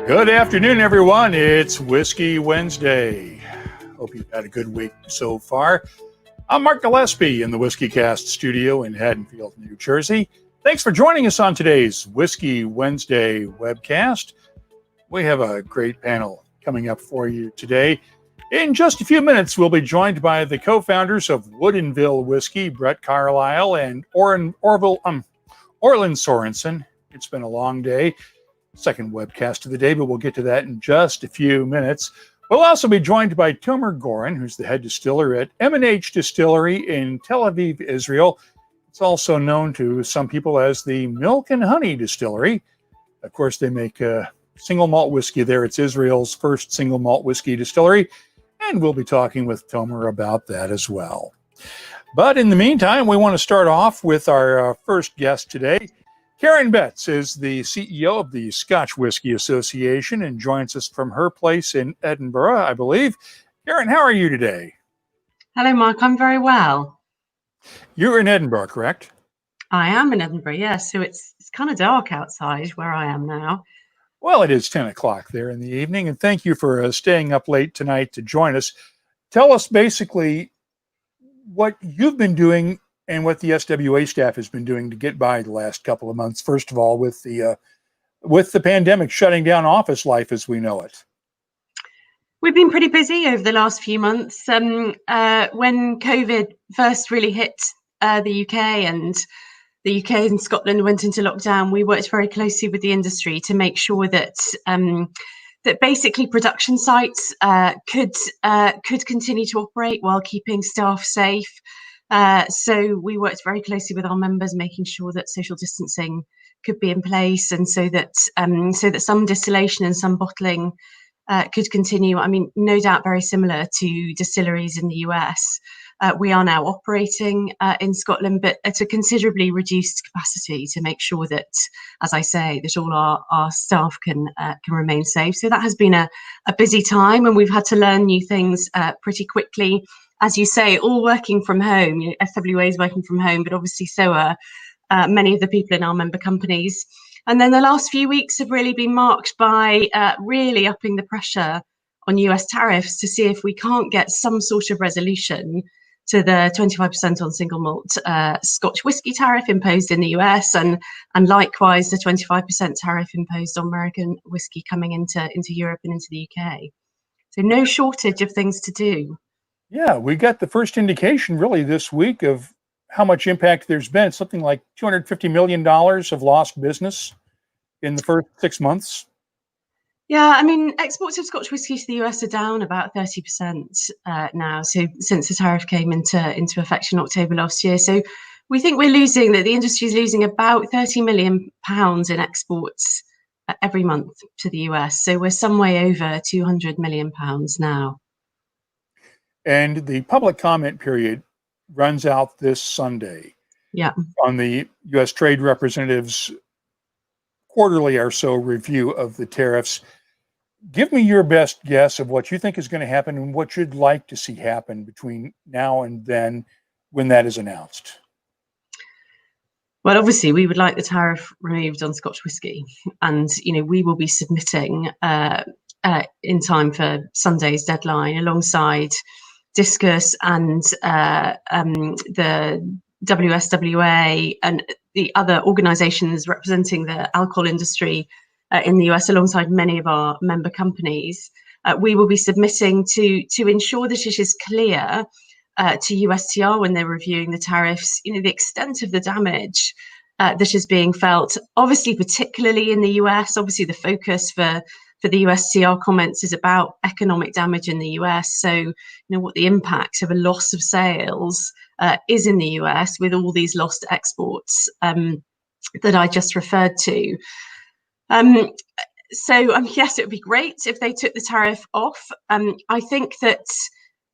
Good afternoon, everyone. It's Whiskey Wednesday. Hope you've had a good week so far. I'm Mark Gillespie in the WhiskyCast studio in Haddonfield, New Jersey. Thanks for joining us on today's Whiskey Wednesday webcast. We have a great panel coming up for you today. In just a few minutes, we'll be joined by the co-founders of Woodinville Whiskey, Brett Carlile and Orlin Sorensen. It's been a long day. Second webcast of the day, but we'll get to that in just a few minutes. We'll also be joined by Tomer Goren, who's the head distiller at M&H Distillery in Tel Aviv, Israel. It's also known to some people as the Milk and Honey Distillery. Of course, they make single malt whiskey there. It's Israel's first single malt whiskey distillery, and we'll be talking with Tomer about that as well. But in the meantime, we want to start off with our first guest today. Karen Betts is the CEO of the Scotch Whisky Association and joins us from her place in Edinburgh, I believe. Karen, how are you today? Hello, Mark. I'm very well. You're in Edinburgh, correct? I am in Edinburgh, yes. So it's kind of dark outside where I am now. Well, it is 10 o'clock there in the evening, and thank you for staying up late tonight to join us. Tell us basically what you've been doing and what the SWA staff has been doing to get by the last couple of months. First of all, with the pandemic shutting down office life as we know it. We've been pretty busy over the last few months. When COVID first really hit the UK and Scotland went into lockdown, we worked very closely with the industry to make sure that that basically production sites could continue to operate while keeping staff safe. So we worked very closely with our members, making sure that social distancing could be in place, and so that some distillation and some bottling could continue. I mean, no doubt very similar to distilleries in the US. We are now operating in Scotland, but at a considerably reduced capacity to make sure that, as I say, that all our staff can remain safe. So that has been a busy time, and we've had to learn new things pretty quickly. As you say, all working from home. SWA is working from home, but obviously so are many of the people in our member companies. And then the last few weeks have really been marked by really upping the pressure on US tariffs to see if we can't get some sort of resolution to the 25% on single malt Scotch whisky tariff imposed in the US, and likewise the 25% tariff imposed on American whisky coming into Europe and into the UK. So no shortage of things to do. Yeah, we got the first indication really this week of how much impact there's been. Something like $250 million of lost business in the first 6 months. Yeah, I mean, exports of Scotch whisky to the US are down about 30% now. So since the tariff came into effect in October last year. So we think the industry is losing about £30 million in exports every month to the US. So we're some way over £200 million now. And the public comment period runs out this Sunday. Yeah. On the U.S. Trade Representative's quarterly or so review of the tariffs. Give me your best guess of what you think is going to happen and what you'd like to see happen between now and then when that is announced. Well, obviously, we would like the tariff removed on Scotch whisky, and we will be submitting in time for Sunday's deadline alongside Discus and the WSWA and the other organisations representing the alcohol industry in the US, alongside many of our member companies. We will be submitting to ensure that it is clear to USTR when they're reviewing the tariffs, the extent of the damage that is being felt, obviously, particularly in the US. Obviously, the focus for the USTR comments is about economic damage in the US. So, what the impact of a loss of sales is in the US with all these lost exports that I just referred to. Yes, it would be great if they took the tariff off. I think that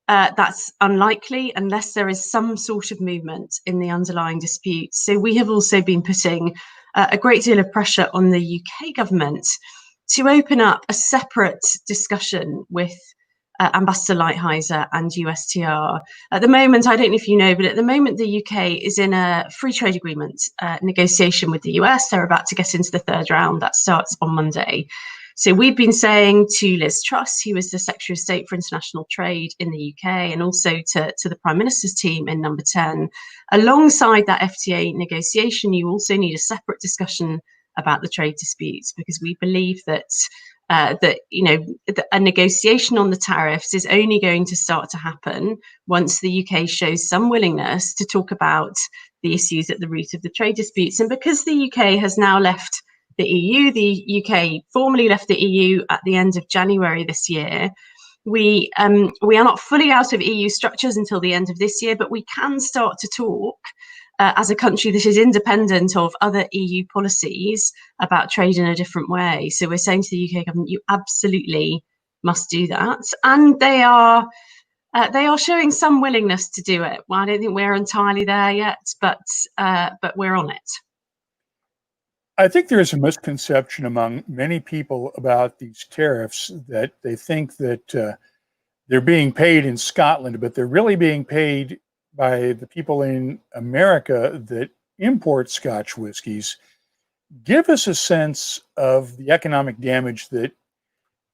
that's unlikely unless there is some sort of movement in the underlying dispute. So we have also been putting a great deal of pressure on the UK government to open up a separate discussion with Ambassador Lighthizer and USTR. At the moment, I don't know if you know, but at the moment, the UK is in a free trade agreement negotiation with the US. They're about to get into the third round. That starts on Monday. So we've been saying to Liz Truss, who was the Secretary of State for International Trade in the UK, and also to the Prime Minister's team in Number 10, alongside that FTA negotiation, you also need a separate discussion about the trade disputes, because we believe that a negotiation on the tariffs is only going to start to happen once the UK shows some willingness to talk about the issues at the root of the trade disputes. And because the UK has now left the UK formally left the EU at the end of January this year, we are not fully out of EU structures until the end of this year, but we can start to talk as a country that is independent of other EU policies about trade in a different way. So we're saying to the UK government, you absolutely must do that. And they are showing some willingness to do it. Well, I don't think we're entirely there yet, but we're on it. I think there is a misconception among many people about these tariffs, that they think that they're being paid in Scotland, but they're really being paid by the people in America that import Scotch whiskies. Give us a sense of the economic damage that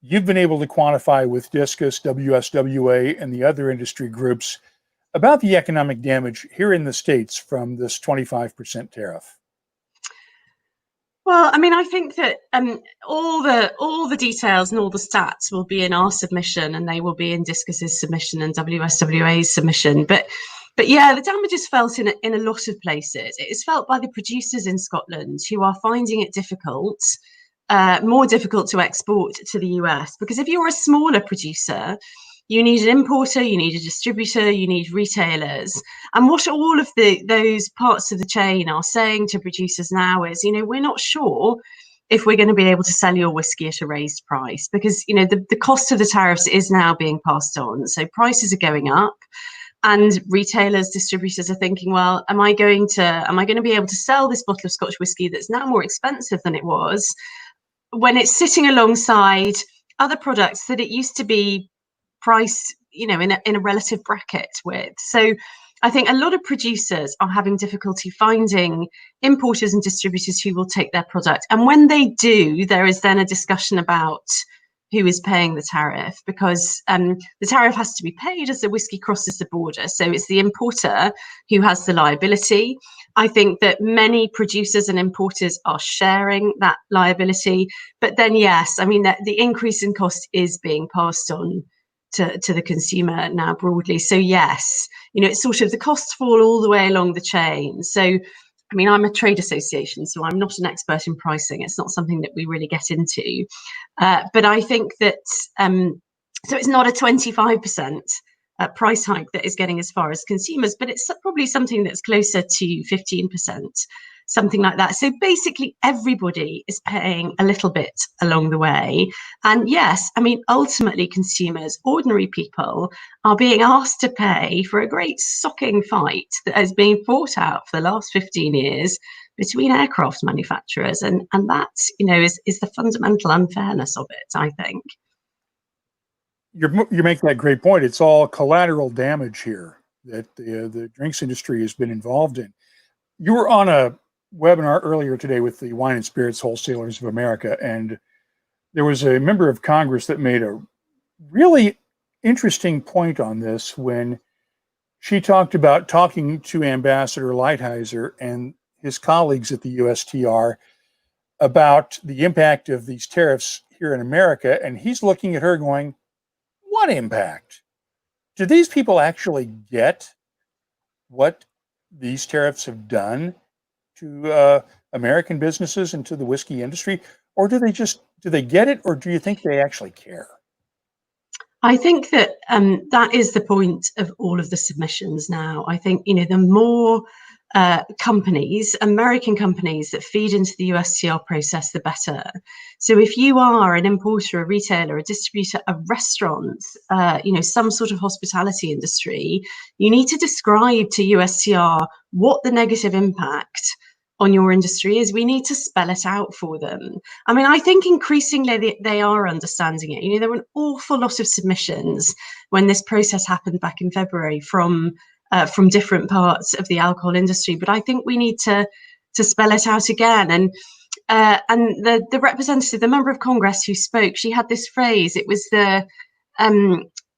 you've been able to quantify with Discus, WSWA, and the other industry groups about the economic damage here in the States from this 25% tariff. Well, I mean, I think that all the details and all the stats will be in our submission, and they will be in Discus's submission and WSWA's submission. But yeah, the damage is felt in a lot of places. It is felt by the producers in Scotland, who are finding it more difficult to export to the US, because if you're a smaller producer, you need an importer, you need a distributor, you need retailers. And what all of those parts of the chain are saying to producers now is, we're not sure if we're going to be able to sell your whiskey at a raised price, because, the cost of the tariffs is now being passed on. So prices are going up. And retailers, distributors are thinking, well, am I going to be able to sell this bottle of Scotch whiskey that's now more expensive than it was, when it's sitting alongside other products that it used to be priced, in a relative bracket with? So I think a lot of producers are having difficulty finding importers and distributors who will take their product. And when they do, there is then a discussion about who is paying the tariff, because the tariff has to be paid as the whiskey crosses the border. So it's the importer who has the liability. I think that many producers and importers are sharing that liability. But then, yes, I mean, the increase in cost is being passed on to the consumer now broadly. So yes, it's sort of the costs fall all the way along the chain. So I mean, I'm a trade association, so I'm not an expert in pricing. It's not something that we really get into. But I think that, so it's not a 25% price hike that is getting as far as consumers, but it's probably something that's closer to 15%, something like that. So basically everybody is paying a little bit along the way. And yes, I mean, ultimately consumers, ordinary people, are being asked to pay for a great socking fight that has been fought out for the last 15 years between aircraft manufacturers. And that, is the fundamental unfairness of it, I think. You're making that great point. It's all collateral damage here that the drinks industry has been involved in. You were on a webinar earlier today with the Wine and Spirits Wholesalers of America, and there was a member of Congress that made a really interesting point on this when she talked about talking to Ambassador Lighthizer and his colleagues at the USTR about the impact of these tariffs here in America. And he's looking at her going, what impact? Do these people actually get what these tariffs have done to American businesses and to the whiskey industry? Or do they get it, or do you think they actually care? I think that that is the point of all of the submissions now. I think, the more companies, American companies, that feed into the USTR process, the better. So if you are an importer, a retailer, a distributor, a restaurant, some sort of hospitality industry, you need to describe to USTR what the negative impact on your industry is. We need to spell it out for them. I mean, I think increasingly they are understanding it. There were an awful lot of submissions when this process happened back in February from different parts of the alcohol industry, but I think we need to spell it out again. And and the representative, the member of Congress who spoke, she had this phrase. It was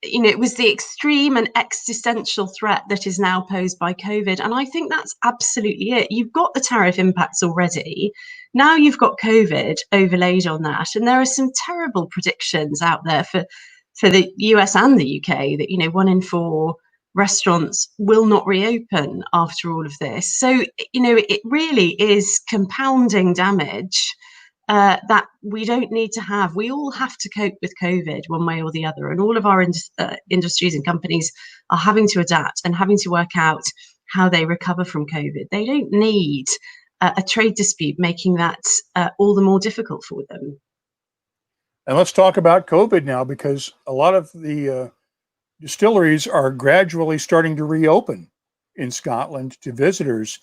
it was the extreme and existential threat that is now posed by COVID. And I think that's absolutely it. You've got the tariff impacts already. Now you've got COVID overlaid on that. And there are some terrible predictions out there for the US and the UK that, 1 in 4 restaurants will not reopen after all of this. So, it really is compounding damage that we don't need to have. We all have to cope with COVID one way or the other, and all of our industries and companies are having to adapt and having to work out how they recover from COVID. They don't need a trade dispute making that all the more difficult for them. And let's talk about COVID now, because a lot of the distilleries are gradually starting to reopen in Scotland to visitors.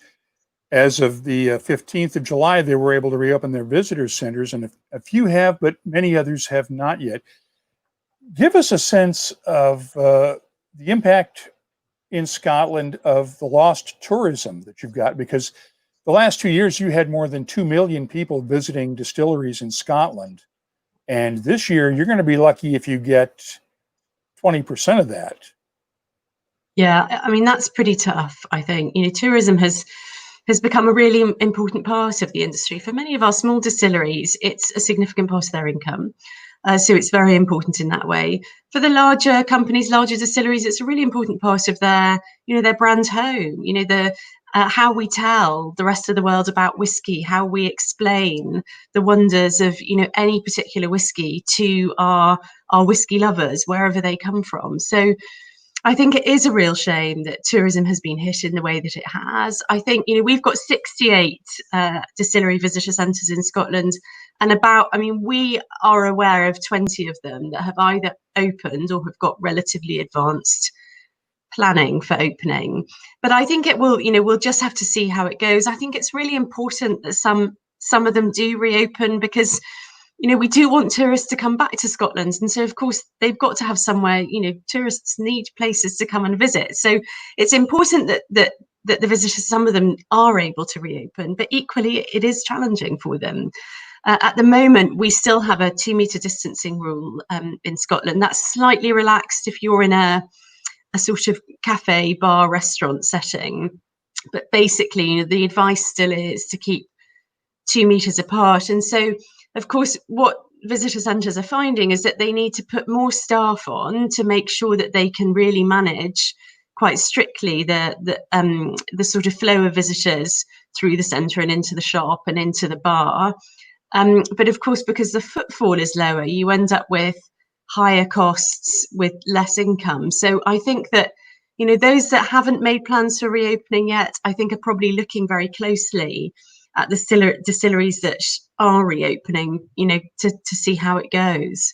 As of the 15th of July, they were able to reopen their visitor centers, and a few have, but many others have not yet. Give us a sense of the impact in Scotland of the lost tourism that you've got, because the last 2 years you had more than 2 million people visiting distilleries in Scotland. And this year you're going to be lucky if you get 20% of that. Yeah, I mean, that's pretty tough, I think. Tourism has become a really important part of the industry. For many of our small distilleries, it's a significant part of their income. So it's very important in that way. For the larger companies, larger distilleries, it's a really important part of their brand home. How we tell the rest of the world about whiskey, how we explain the wonders of any particular whiskey to our whiskey lovers, wherever they come from. So I think it is a real shame that tourism has been hit in the way that it has. I think, we've got 68 distillery visitor centres in Scotland, and we are aware of 20 of them that have either opened or have got relatively advanced planning for opening. But I think it will, we'll just have to see how it goes. I think it's really important that some of them do reopen, because we do want tourists to come back to Scotland. And so, of course, they've got to have somewhere, tourists need places to come and visit. So it's important that the visitors, some of them are able to reopen, but equally it is challenging for them. At the moment, we still have a 2-metre distancing rule in Scotland. That's slightly relaxed if you're in a sort of cafe, bar, restaurant setting. But basically, the advice still is to keep 2 metres apart. And so, of course, what visitor centres are finding is that they need to put more staff on to make sure that they can really manage quite strictly the sort of flow of visitors through the centre and into the shop and into the bar. But of course, because the footfall is lower, you end up with higher costs with less income. So I think that those that haven't made plans for reopening yet, I think are probably looking very closely at the distilleries that are reopening, to see how it goes.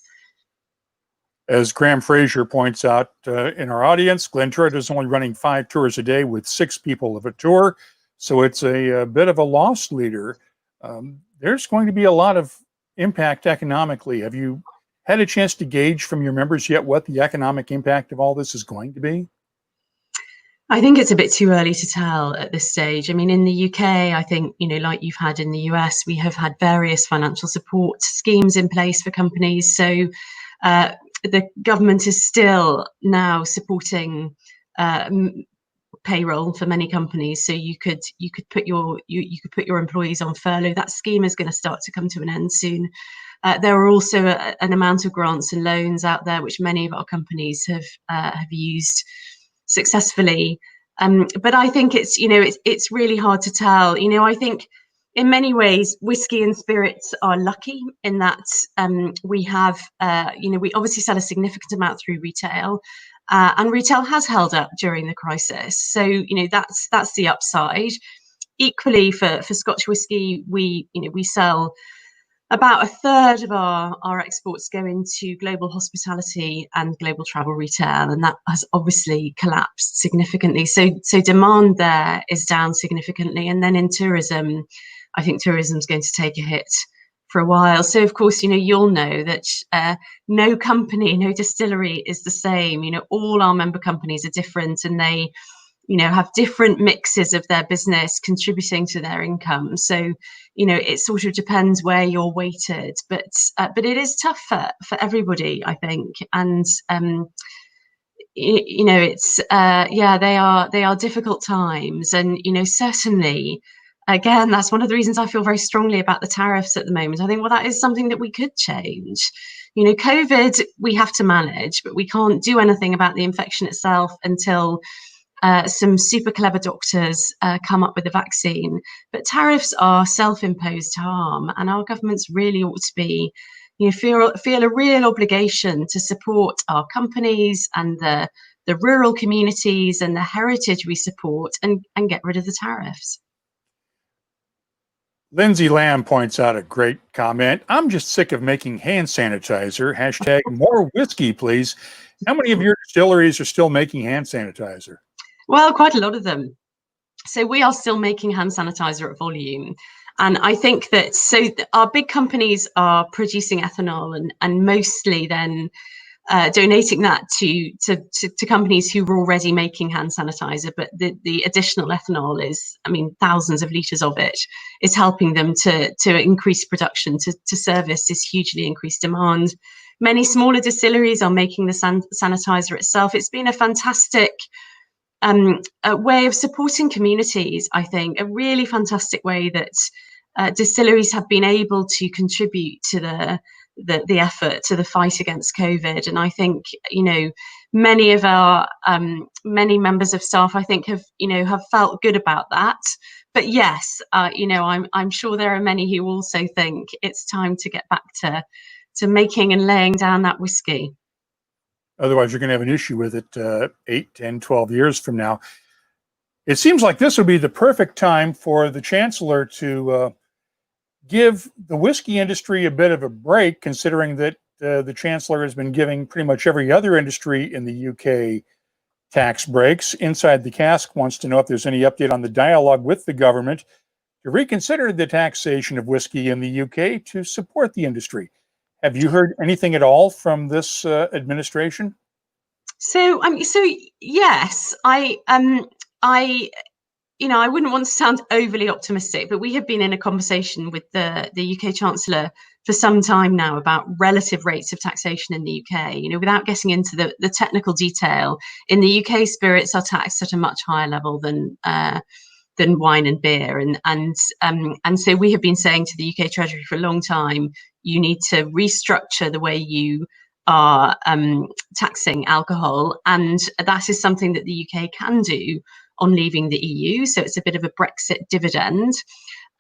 As Graham Fraser points out in our audience, Glenturret is only running 5 tours a day with 6 people of a tour. So it's a bit of a loss leader. There's going to be a lot of impact economically. Have you had a chance to gauge from your members yet what the economic impact of all this is going to be? I think it's a bit too early to tell at this stage. I mean, in the UK, I think, like you've had in the US, we have had various financial support schemes in place for companies. So the government is still now supporting payroll for many companies. So you could put your employees on furlough. That scheme is going to start to come to an end soon. There are also an amount of grants and loans out there, which many of our companies have used successfully. But I think it's really hard to tell. I think in many ways, whiskey and spirits are lucky in that we have, we obviously sell a significant amount through retail, and retail has held up during the crisis. So, that's the upside. Equally, for Scotch whiskey, we sell about a third of our exports go into global hospitality and global travel retail, and that has obviously collapsed significantly. So demand there is down significantly. And then in tourism, I think tourism is going to take a hit for a while. So of course, you'll know that no company, no distillery is the same. All our member companies are different, and they have different mixes of their business contributing to their income. So, it sort of depends where you're weighted, but it is tough for everybody, I think. And, it's, they are difficult times. And, certainly, again, that's one of the reasons I feel very strongly about the tariffs at the moment. I think, well, that is something that we could change. COVID, we have to manage, but we can't do anything about the infection itself until some super clever doctors come up with a vaccine. But tariffs are self-imposed harm, and our governments really ought to be, feel a real obligation to support our companies and the rural communities and the heritage we support, and get rid of the tariffs. Lindsay Lamb points out a great comment. I'm just sick of making hand sanitizer. Hashtag more whiskey, please. How many of your distilleries are still making hand sanitizer? Well, quite a lot of them. So we are still making hand sanitizer at volume. And I think that our big companies are producing ethanol and mostly then donating that to companies who were already making hand sanitizer. But the additional ethanol is, thousands of litres of it is helping them to increase production, to service this hugely increased demand. Many smaller distilleries are making the sanitizer itself. It's been a fantastic a way of supporting communities, I think, a really fantastic way that distilleries have been able to contribute to the effort, to the fight against COVID. And I think, many of our many members of staff, I think, have felt good about that. But yes, I'm sure there are many who also think it's time to get back to making and laying down that whiskey. Otherwise, you're going to have an issue with it 8, 10, 12 years from now. It seems like this would be the perfect time for the Chancellor to give the whiskey industry a bit of a break, considering that the Chancellor has been giving pretty much every other industry in the UK tax breaks. Inside the Cask wants to know if there's any update on the dialogue with the government to reconsider the taxation of whiskey in the UK to support the industry. Have you heard anything at all from this administration? So yes, I wouldn't want to sound overly optimistic, but we have been in a conversation with the UK Chancellor for some time now about relative rates of taxation in the UK. Without getting into the technical detail, in the UK, spirits are taxed at a much higher level than wine and beer, and so we have been saying to the UK Treasury for a long time, you need to restructure the way you are taxing alcohol, and that is something that the UK can do on leaving the EU. So it's a bit of a Brexit dividend.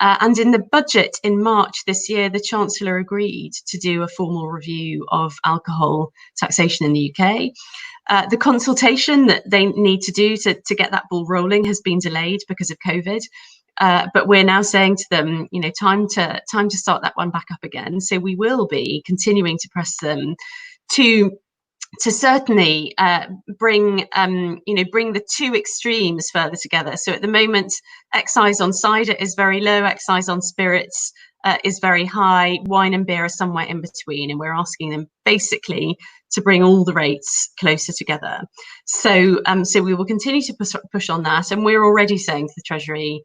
And in the budget in March this year, the Chancellor agreed to do a formal review of alcohol taxation in the UK. The consultation that they need to do to get that ball rolling has been delayed because of COVID. But we're now saying to them, time to start that one back up again. So we will be continuing to press them to certainly bring the two extremes further together. So at the moment, excise on cider is very low, excise on spirits is very high, wine and beer are somewhere in between, and we're asking them basically to bring all the rates closer together. So we will continue to push on that, and we're already saying to the Treasury,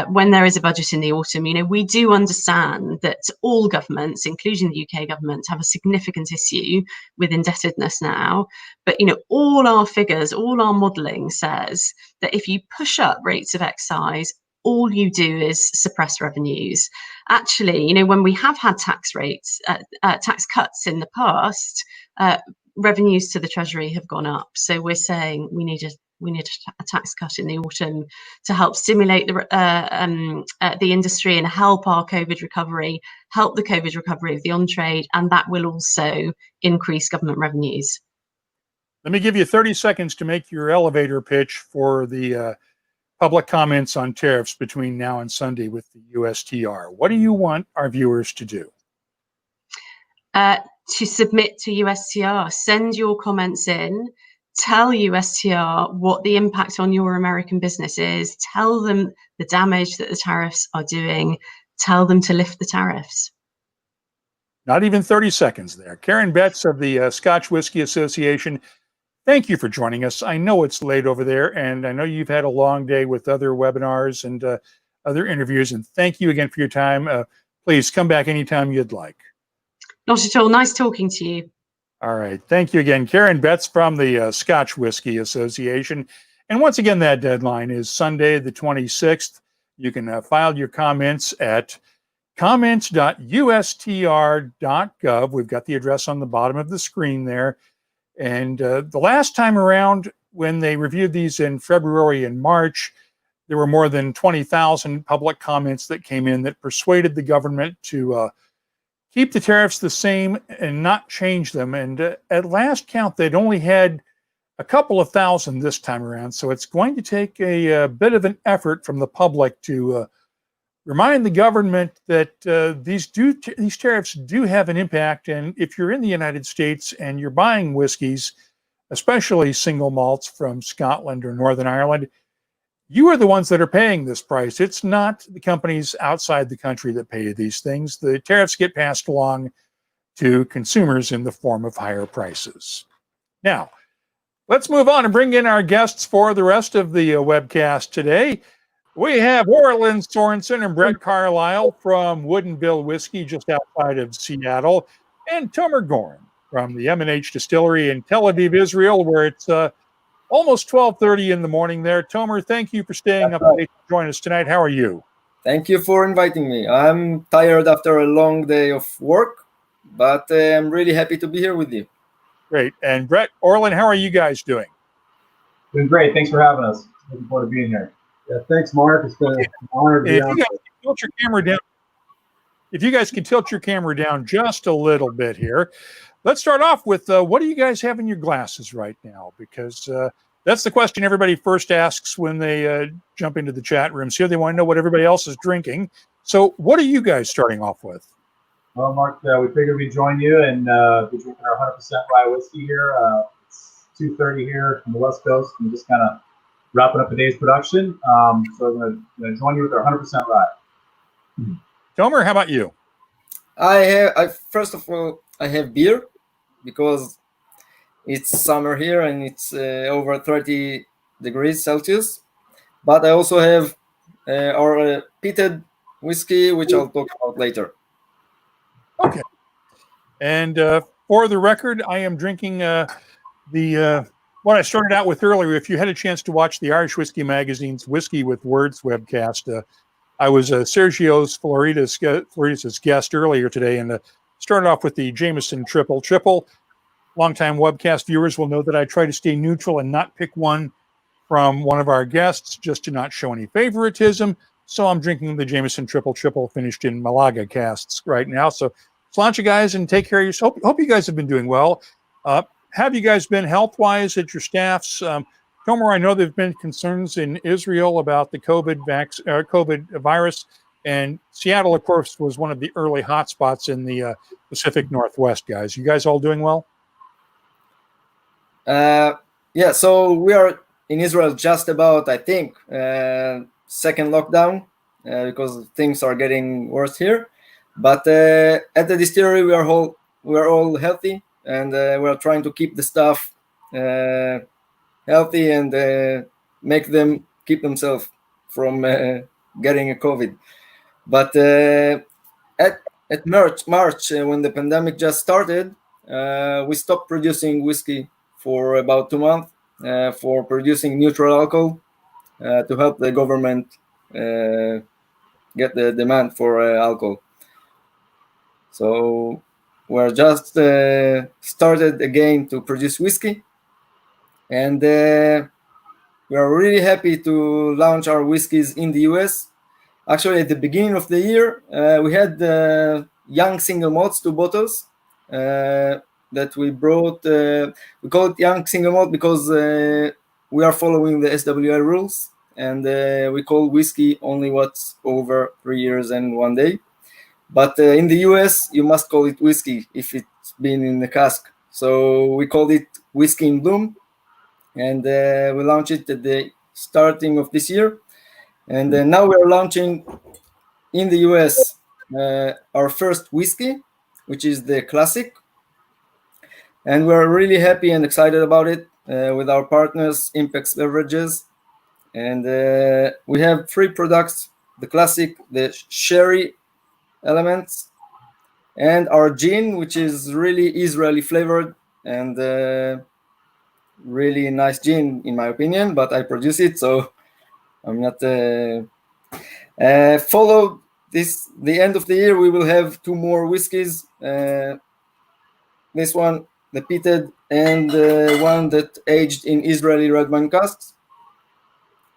when there is a budget in the autumn, we do understand that all governments, including the UK government, have a significant issue with indebtedness now. But, all our figures, all our modelling says that if you push up rates of excise, all you do is suppress revenues. Actually, when we have had tax cuts in the past, revenues to the Treasury have gone up. So we're saying we need a tax cut in the autumn to help stimulate the industry and help our COVID recovery, help the COVID recovery of the on-trade, and that will also increase government revenues. Let me give you 30 seconds to make your elevator pitch for the public comments on tariffs between now and Sunday with the USTR. What do you want our viewers to do? To submit to USTR, send your comments in. Tell USTR what the impact on your American business is. Tell them the damage that the tariffs are doing. Tell them to lift the tariffs. Not even 30 seconds there. Karen Betts of the Scotch Whisky Association, thank you for joining us. I know it's late over there, and I know you've had a long day with other webinars and other interviews, and thank you again for your time. Please come back anytime you'd like. Not at all. Nice talking to you. All right. Thank you again. Karen Betts from the Scotch Whisky Association. And once again, that deadline is Sunday, the 26th. You can file your comments at comments.ustr.gov. We've got the address on the bottom of the screen there. And the last time around, when they reviewed these in February and March, there were more than 20,000 public comments that came in that persuaded the government to keep the tariffs the same and not change them. And at last count, they'd only had a couple of thousand this time around. So it's going to take a bit of an effort from the public to remind the government that these tariffs do have an impact. And if you're in the United States and you're buying whiskeys, especially single malts from Scotland or Northern Ireland, you are the ones that are paying this price. It's not the companies outside the country that pay these things. The tariffs get passed along to consumers in the form of higher prices. Now, let's move on and bring in our guests for the rest of the webcast today. We have Orlin Sorensen and Brett Carlile from Woodinville Whiskey just outside of Seattle, and Tomer Goren from the M&H Distillery in Tel Aviv, Israel, where it's almost 12:30 in the morning there. Tomer, thank you for staying up late to join us tonight. How are you? Thank you for inviting me. I'm tired after a long day of work, but I'm really happy to be here with you. Great. And Brett, Orlin, how are you guys doing? Doing great. Thanks for having us. Looking forward to being here. Yeah, thanks, Mark. It's been an honor to be on. Tilt your camera down. If you guys can tilt your camera down just a little bit here. Let's start off with what do you guys have in your glasses right now? Because that's the question everybody first asks when they jump into the chat rooms here. They want to know what everybody else is drinking. So what are you guys starting off with? Well, Mark, we figured we'd join you and be drinking our 100% rye whiskey here. It's 2:30 here on the West Coast. We're just kind of wrapping up the day's production. So we're going to join you with our 100% rye. Tomer, how about you? First of all, I have beer because it's summer here and it's over 30 degrees Celsius. But I also have our peated whiskey, which I'll talk about later. Okay. And for the record, I am drinking what I started out with earlier. If you had a chance to watch the Irish Whiskey Magazine's Whiskey with Words webcast, I was Sergio Floridas' guest earlier today, and started off with the Jameson Triple Triple. Longtime webcast viewers will know that I try to stay neutral and not pick one from one of our guests just to not show any favoritism. So I'm drinking the Jameson Triple Triple finished in Malaga casks right now. So sláinte, guys, and take care of yourself. Hope you guys have been doing well. Have you guys been health-wise at your staffs? Tomer, I know there have been concerns in Israel about the COVID virus, and Seattle, of course, was one of the early hotspots in the Pacific Northwest, guys. You guys all doing well? Yeah, so we are in Israel just about, I think, second lockdown because things are getting worse here. But at the distillery, we are all healthy, and we are trying to keep the staff healthy and make them keep themselves from getting a COVID. But at March, when the pandemic just started, we stopped producing whiskey for about 2 months for producing neutral alcohol to help the government get the demand for alcohol. So we're just started again to produce whiskey, and we are really happy to launch our whiskeys in the US. Actually, at the beginning of the year, we had young single malts, 2 bottles that we brought. We call it young single malt because we are following the SWI rules, and we call whiskey only what's over 3 years and 1 day. But in the US, you must call it whiskey if it's been in the cask. So we called it Whiskey in Bloom, and we launched it at the starting of this year. And now we are launching in the US our first whiskey, which is the Classic. And we're really happy and excited about it. with our partners, Impex Beverages. And we have 3 products, the classic, the sherry elements, and our gin, which is really Israeli flavored and really nice gin, in my opinion, but I produce it, so I'm not... follow this, the end of the year, we will have 2 more whiskeys. This one, the peated, and one that aged in Israeli red wine casks.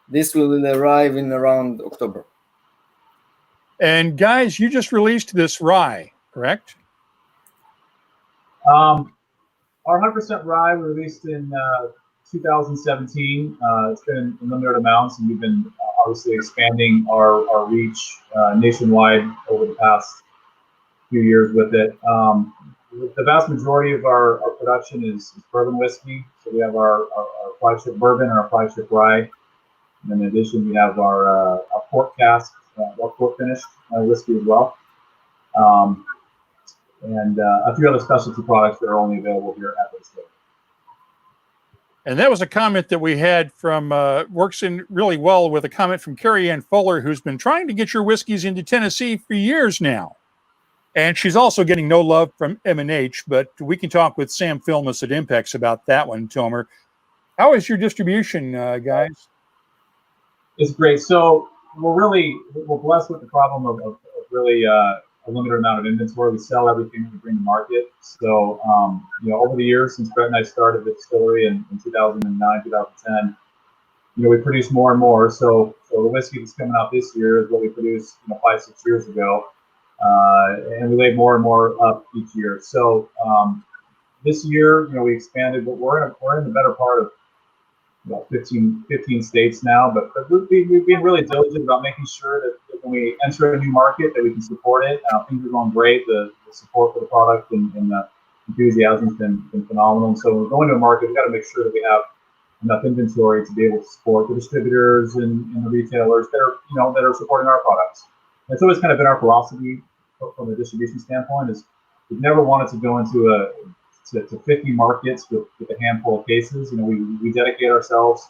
This will arrive in around October. And guys, you just released this rye, correct? Our 100% rye we released in 2017. It's been in limited amounts, and we've been obviously expanding our reach nationwide over the past few years with it. The vast majority of our production is bourbon whiskey. So we have our flagship bourbon and our flagship rye. And in addition, we have our port cask, port finished whiskey as well. And a few other specialty products that are only available here at the distillery. And that was a comment that we had from, works in really well with a comment from Carrie Ann Fuller, who's been trying to get your whiskeys into Tennessee for years now. And she's also getting no love from M&H, but we can talk with Sam Filmus at Impex about that one, Tomer. How is your distribution, guys? It's great. So we're blessed with the problem of really a limited amount of inventory. We sell everything we bring to market. So, over the years since Brett and I started the distillery in 2009, 2010, we produce more and more. So the whiskey that's coming out this year is what we produced, 5-6 years ago. And we laid more and more up each year. So this year, we expanded, but we're in the better part of about 15 states now. But we've been really diligent about making sure that when we enter a new market, that we can support it. Things are going great. The support for the product and the enthusiasm has been phenomenal. And so when we're going to a market, we've got to make sure that we have enough inventory to be able to support the distributors and the retailers that are supporting our products. It's always kind of been our philosophy from a distribution standpoint, is we've never wanted to go into to 50 markets with a handful of cases. We dedicate ourselves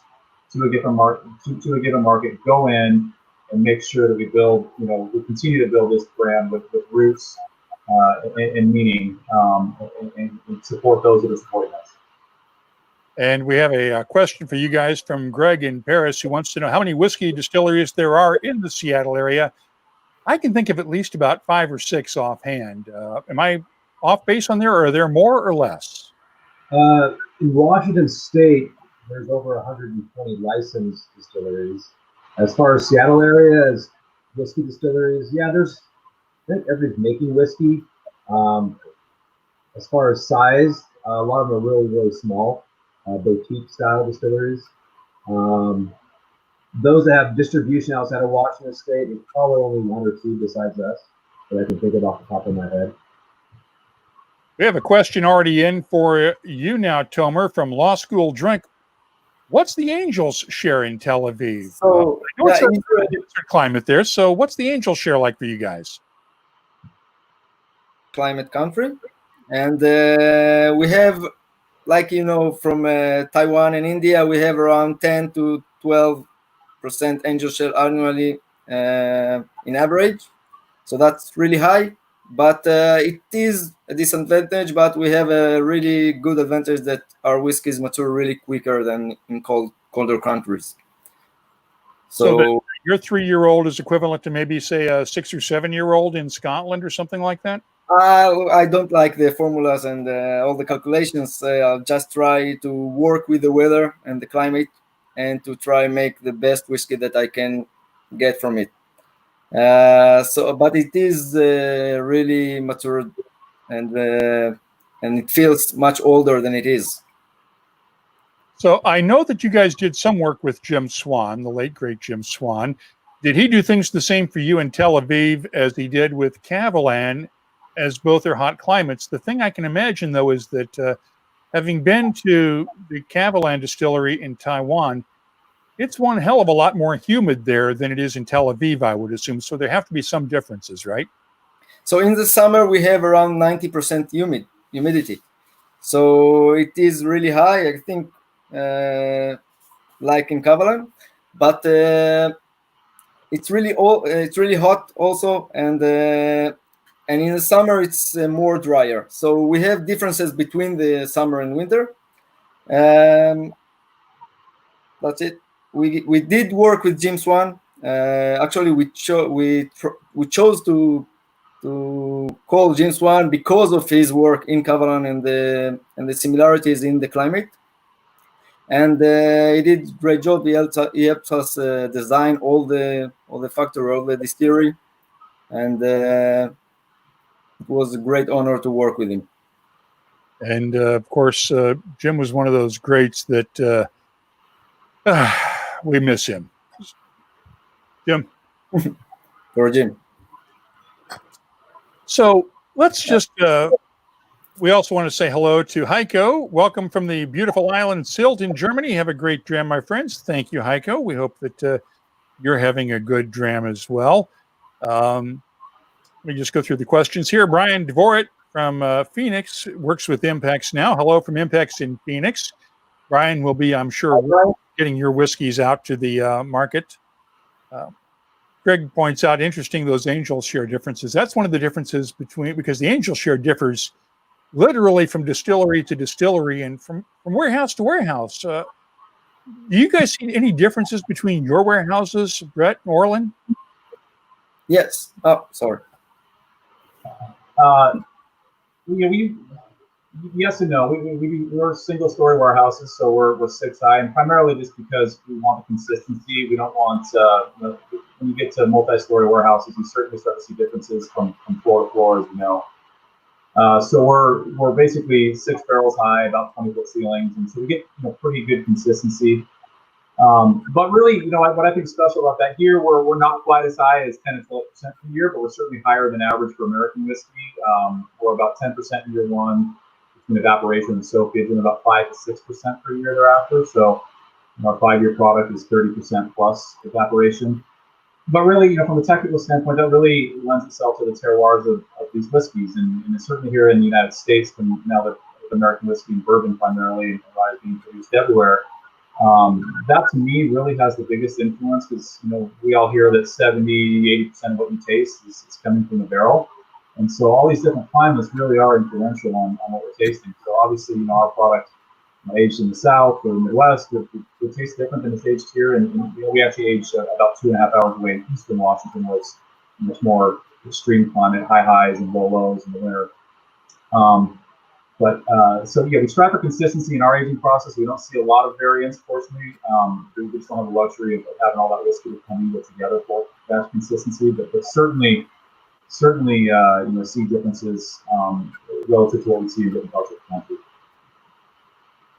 to a given market, go in and make sure that we build, we continue to build this brand with roots and meaning, and support those that are supporting us. And we have a question for you guys from Greg in Paris, who wants to know how many whiskey distilleries there are in the Seattle area. I can think of at least about 5 or 6 offhand. Am I off base on there, or are there more or less? In Washington State, there's over 120 licensed distilleries. As far as Seattle area, as whiskey distilleries, I think everybody's making whiskey. As far as size, a lot of them are really, really small, boutique style distilleries. Those that have distribution outside of Washington State, there's probably only 1 or 2 besides us that I can think of off the top of my head. We have a question already in for you now, Tomer, from Law School Drink. What's the Angels' share in Tel Aviv? So, I know it's a climate there, so what's the Angels' share like for you guys? Climate country. And we have, from Taiwan and India, we have around 10 to 12% angel share annually in average. So that's really high, but it is a disadvantage, but we have a really good advantage that our whiskeys mature really quicker than in colder countries. So your 3-year-old is equivalent to maybe, say, a 6 or 7-year-old in Scotland or something like that? I don't like the formulas and all the calculations. I'll just try to work with the weather and the climate and to try and make the best whiskey that I can get from it. But it is really matured, and it feels much older than it is. So I know that you guys did some work with Jim Swan, the late great Jim Swan. Did he do things the same for you in Tel Aviv as he did with Cavilan, as both are hot climates? The thing I can imagine, though, is that having been to the Cavilan distillery in Taiwan, it's one hell of a lot more humid there than it is in Tel Aviv, I would assume. So there have to be some differences, right? So in the summer, we have around 90% humidity. So it is really high. I think like in Cavalon, but it's really hot also, and in the summer it's more drier. So we have differences between the summer and winter. That's it. We did work with Jim Swan. Actually, we chose to call Jim Swan because of his work in Cavalon and the similarities in the climate. And he did a great job. He helped us design all the factory, all the distillery, and it was a great honor to work with him. And of course, Jim was one of those greats that we miss him. Jim. For Jim. So let's just, we also want to say hello to Heiko. Welcome from the beautiful island Sylt in Germany. Have a great dram, my friends. Thank you, Heiko. We hope that you're having a good dram as well. Let me just go through the questions here. Brian Dvorak from Phoenix works with Impex now. Hello from Impex in Phoenix. Brian will be, I'm sure, getting your whiskeys out to the market. Greg points out, interesting, those angel share differences. That's one of the differences because the angel share differs literally from distillery to distillery and from warehouse to warehouse. Do you guys see any differences between your warehouses, Brett and Orlin? Yes. Oh, sorry. Yes and no. We're single-story warehouses, so we're 6 high, and primarily just because we want the consistency. We don't want when you get to multi-story warehouses, you certainly start to see differences from floor to floor, as you know. So we're basically 6 barrels high, about 20-foot ceilings, and so we get pretty good consistency. But really, what I think is special about that here, we're not quite as high as 10 to 12% per year, but we're certainly higher than average for American whiskey. We're about 10% in year one between evaporation and soakage, and about 5 to 6% per year thereafter. So our 5-year product is 30% plus evaporation. But really, from a technical standpoint, that really lends itself to the terroirs of these whiskeys, and certainly here in the United States, now that American whiskey and bourbon primarily and rye is being produced everywhere. That to me really has the biggest influence because we all hear that 70-80% of what you taste is coming from the barrel, and so all these different climates really are influential on what we're tasting. So obviously, our product aged in the South or the Midwest would taste different than it's aged here, and we actually aged about 2.5 hours away in Eastern Washington, where it's much more extreme climate, high highs and low lows in the winter. So we strive for consistency in our aging process. We don't see a lot of variance, fortunately. We just don't have the luxury of having all that whiskey to come in together for that consistency. But certainly, see differences relative to what we see in different parts of the country.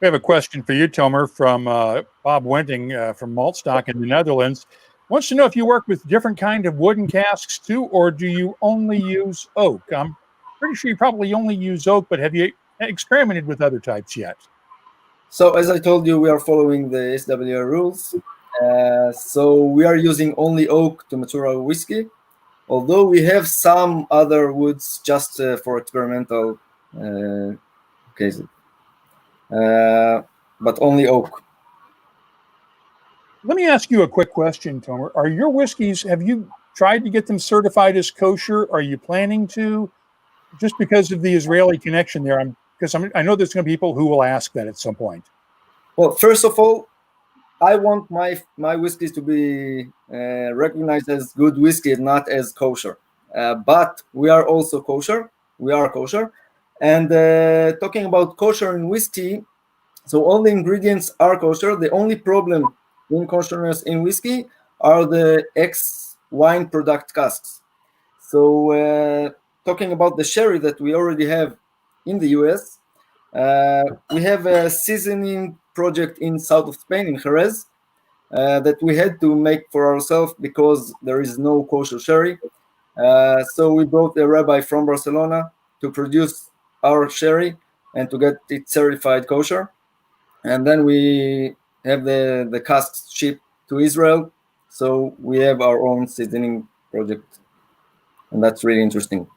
We have a question for you, Tomer, from Bob Wenting from Maltstock in the Netherlands. Wants to know if you work with different kind of wooden casks too, or do you only use oak? I'm pretty sure you probably only use oak, but have you experimented with other types yet? So as I told you, we are following the SWR rules. So we are using only oak to mature our whiskey, although we have some other woods just for experimental cases. But only oak. Let me ask you a quick question, Tomer. Are your whiskeys, have you tried to get them certified as kosher? Are you planning to? Just because of the Israeli connection there, I know there's going to be people who will ask that at some point. Well, first of all, I want my whiskeys to be recognized as good whiskey and not as kosher. But we are also kosher. We are kosher. And talking about kosher in whiskey, so all the ingredients are kosher. The only problem in kosherness in whiskey are the ex-wine product casks. So talking about the sherry that we already have in the US, we have a seasoning project in south of Spain, in Jerez, that we had to make for ourselves because there is no kosher sherry. So we brought a rabbi from Barcelona to produce our sherry and to get it certified kosher. And then we have the casks shipped to Israel. So we have our own seasoning project. And that's really interesting.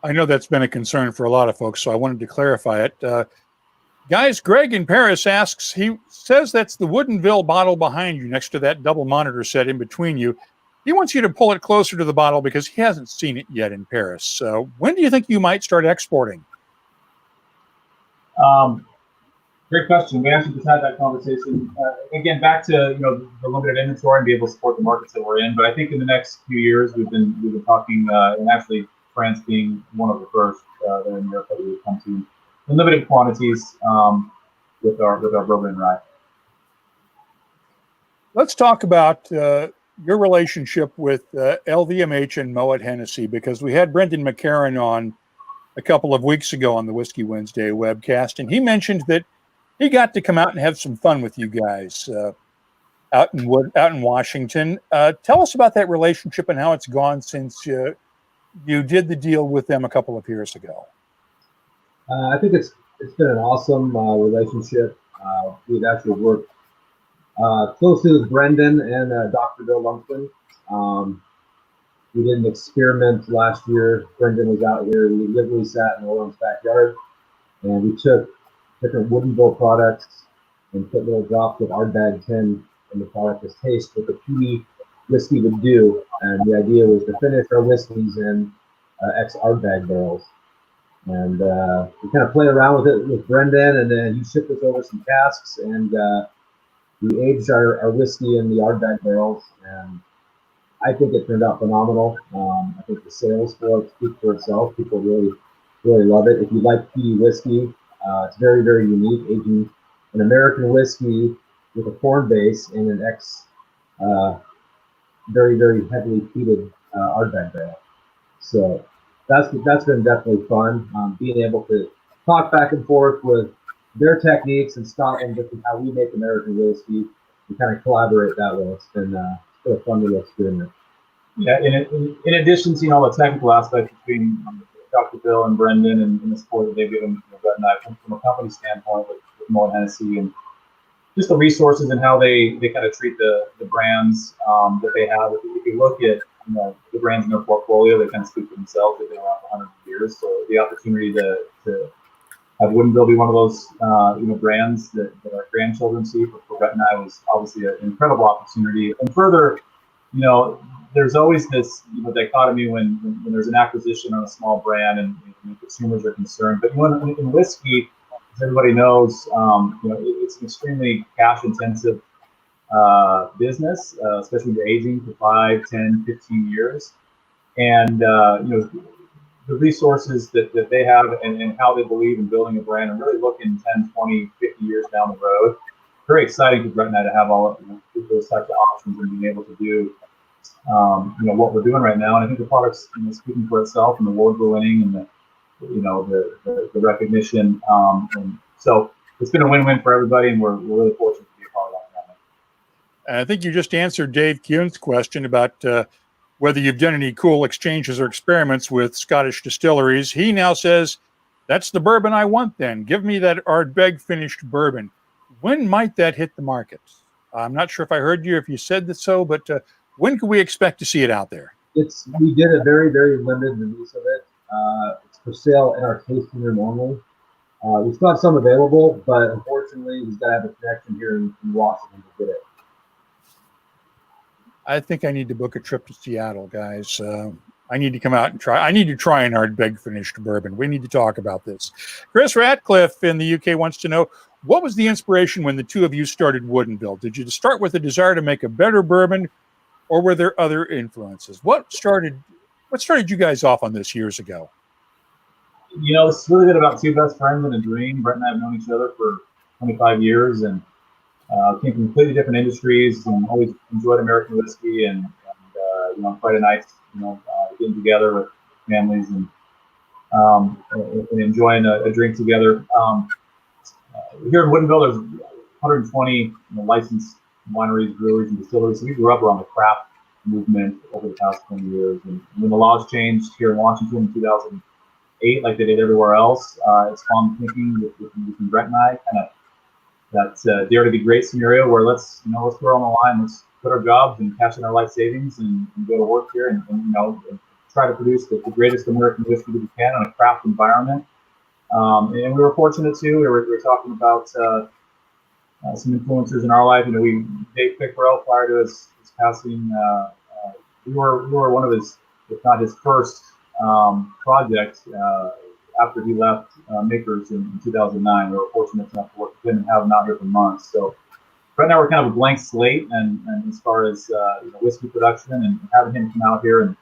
I know that's been a concern for a lot of folks, so I wanted to clarify it. Guys, Greg in Paris asks, he says that's the Woodinville bottle behind you next to that double monitor set in between you. He wants you to pull it closer to the bottle because he hasn't seen it yet in Paris. So when do you think you might start exporting? Great question. We actually just had that conversation. Again, back to the limited inventory and be able to support the markets that we're in. But I think in the next few years, we've been talking, and actually France being one of the first there in Europe that we would come to in limited quantities with our bourbon and rye. Let's talk about your relationship with LVMH and Moet Hennessy, because we had Brendan McCarran on a couple of weeks ago on the Whiskey Wednesday webcast, and he mentioned that he got to come out and have some fun with you guys out in Washington. Tell us about that relationship and how it's gone since you did the deal with them a couple of years ago. I think it's been an awesome relationship. We've actually worked closely with Brendan and Dr. Bill Lumpkin. We did an experiment last year. Brendan was out here. We literally sat in Orlin's backyard, and we took different Woodinville products and put little drops of Ardbeg tin in the product to taste what the peaty whiskey would do. And the idea was to finish our whiskeys in ex-Ardbeg barrels. And we kind of played around with it with Brendan, and then he shipped us over some casks, and we aged our whiskey in the Ardbeg barrels. And I think it turned out phenomenal. I think the sales for it speaks for itself. People really, really love it. If you like peaty whiskey, it's very, very unique. Aging an American whiskey with a corn base in an very, very heavily peated Ardbeg barrel. So that's been definitely fun. Being able to talk back and forth with their techniques in Scotland, just how we make American whiskey, and kind of collaborate that way. It's been a fun little experiment. Yeah, in addition to the technical aspect between Dr. Bill and Brendan and the support that they've given Brett and I from a company standpoint with Moet Hennessy, and just the resources and how they kind of treat the brands that they have. If you look at the brands in their portfolio, they kind of speak for themselves. They've been around for hundreds of years, so the opportunity to have Woodinville be one of those brands that our grandchildren see for Brett and I was obviously an incredible opportunity. And further, there's always this dichotomy when there's an acquisition on a small brand and consumers are concerned. But in whiskey, as everybody knows, it's an extremely cash-intensive business, especially when you're aging for 5, 10, 15 years. And the resources that they have and how they believe in building a brand and really looking 10, 20, 50 years down the road. Very exciting for Brett and I to have all of those types of options and being able to do what we're doing right now. And I think the product's speaking for itself, and the awards we're winning, and the recognition. And so it's been a win-win for everybody, and we're really fortunate to be a part of that. I think you just answered Dave Kuhn's question about whether you've done any cool exchanges or experiments with Scottish distilleries. He now says, that's the bourbon I want then. Give me that Ardbeg finished bourbon. When might that hit the market? I'm not sure if I heard you, if you said that so, but when can we expect to see it out there? We did a very, very limited release of it. It's for sale in our tasting room only. We still have some available, but unfortunately, we've got to have a connection here in Washington to get it. I think I need to book a trip to Seattle, guys. I need to come out and try. I need to try an Ardbeg finished bourbon. We need to talk about this. Chris Ratcliffe in the UK wants to know, what was the inspiration when the two of you started Woodinville? Did you start with a desire to make a better bourbon, or were there other influences? What started you guys off on this years ago? It's really been about two best friends and a dream. Brett and I have known each other for 25 years and came from completely different industries, and always enjoyed American whiskey and Friday nights, getting together with families and enjoying a drink together. Here in Woodinville, there's 120 licensed wineries, breweries, and distilleries. So we grew up around the craft movement over the past 20 years. And when the laws changed here in Washington in 2008, like they did everywhere else, it's fun thinking with Brett and I, kind of that dare to be great scenario where let's throw on the line, let's quit our jobs and cash in our life savings and go to work here and try to produce the greatest American whiskey that we can in a craft environment. And we were fortunate too. We were talking about some influencers in our life. Dave Pickrell, prior to his passing, we were one of his, if not his first project after he left Makers in 2009. We were fortunate enough to work with him and have him out here for months. So right now we're kind of a blank slate, and as far as whiskey production, and having him come out here and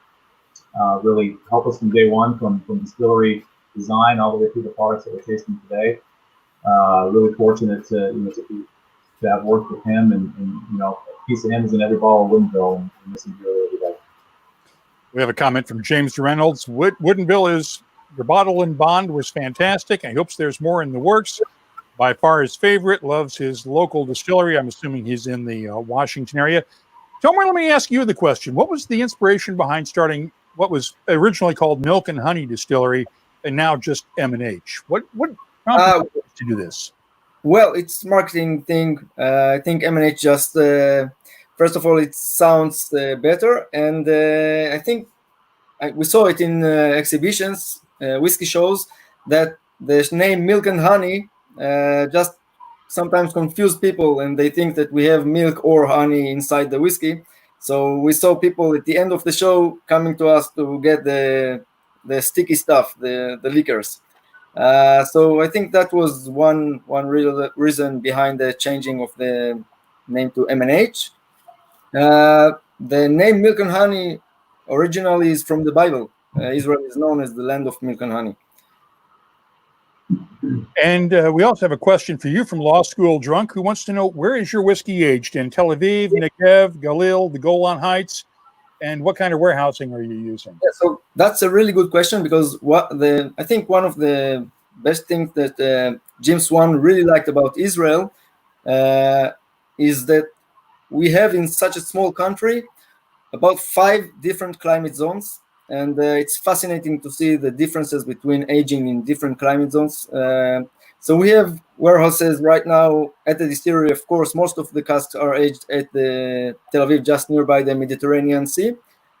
really help us from day one, from distillery design all the way through the products that we're tasting today. Really fortunate to have worked with him, and a piece of him is in every bottle of Woodinville, and miss him really every day. We have a comment from James Reynolds. Woodinville is your bottle and bond was fantastic. I hope there's more in the works. By far his favorite, loves his local distillery. I'm assuming he's in the Washington area. Tomer, let me ask you the question. What was the inspiration behind starting what was originally called Milk and Honey Distillery and now just M&H? What prompted you to do this? Well, it's marketing thing. I think M&H just, first of all, it sounds better. And I think we saw it in exhibitions, whiskey shows, that the name Milk and Honey just sometimes confuse people, and they think that we have milk or honey inside the whiskey. So we saw people at the end of the show coming to us to get the sticky stuff, the liquors. So I think that was one real reason behind the changing of the name to M&H. The name Milk and Honey originally is from the Bible. Israel is known as the land of milk and honey. And we also have a question for you from Law School Drunk, who wants to know, where is your whiskey aged? In Tel Aviv, Negev, Galil, the Golan Heights? And what kind of warehousing are you using? Yeah, so that's a really good question, because I think one of the best things that Jim Swan really liked about Israel is that we have in such a small country about 5 different climate zones, and it's fascinating to see the differences between aging in different climate zones. So we have warehouses right now at the distillery. Of course, most of the casks are aged at the Tel Aviv, just nearby the Mediterranean Sea.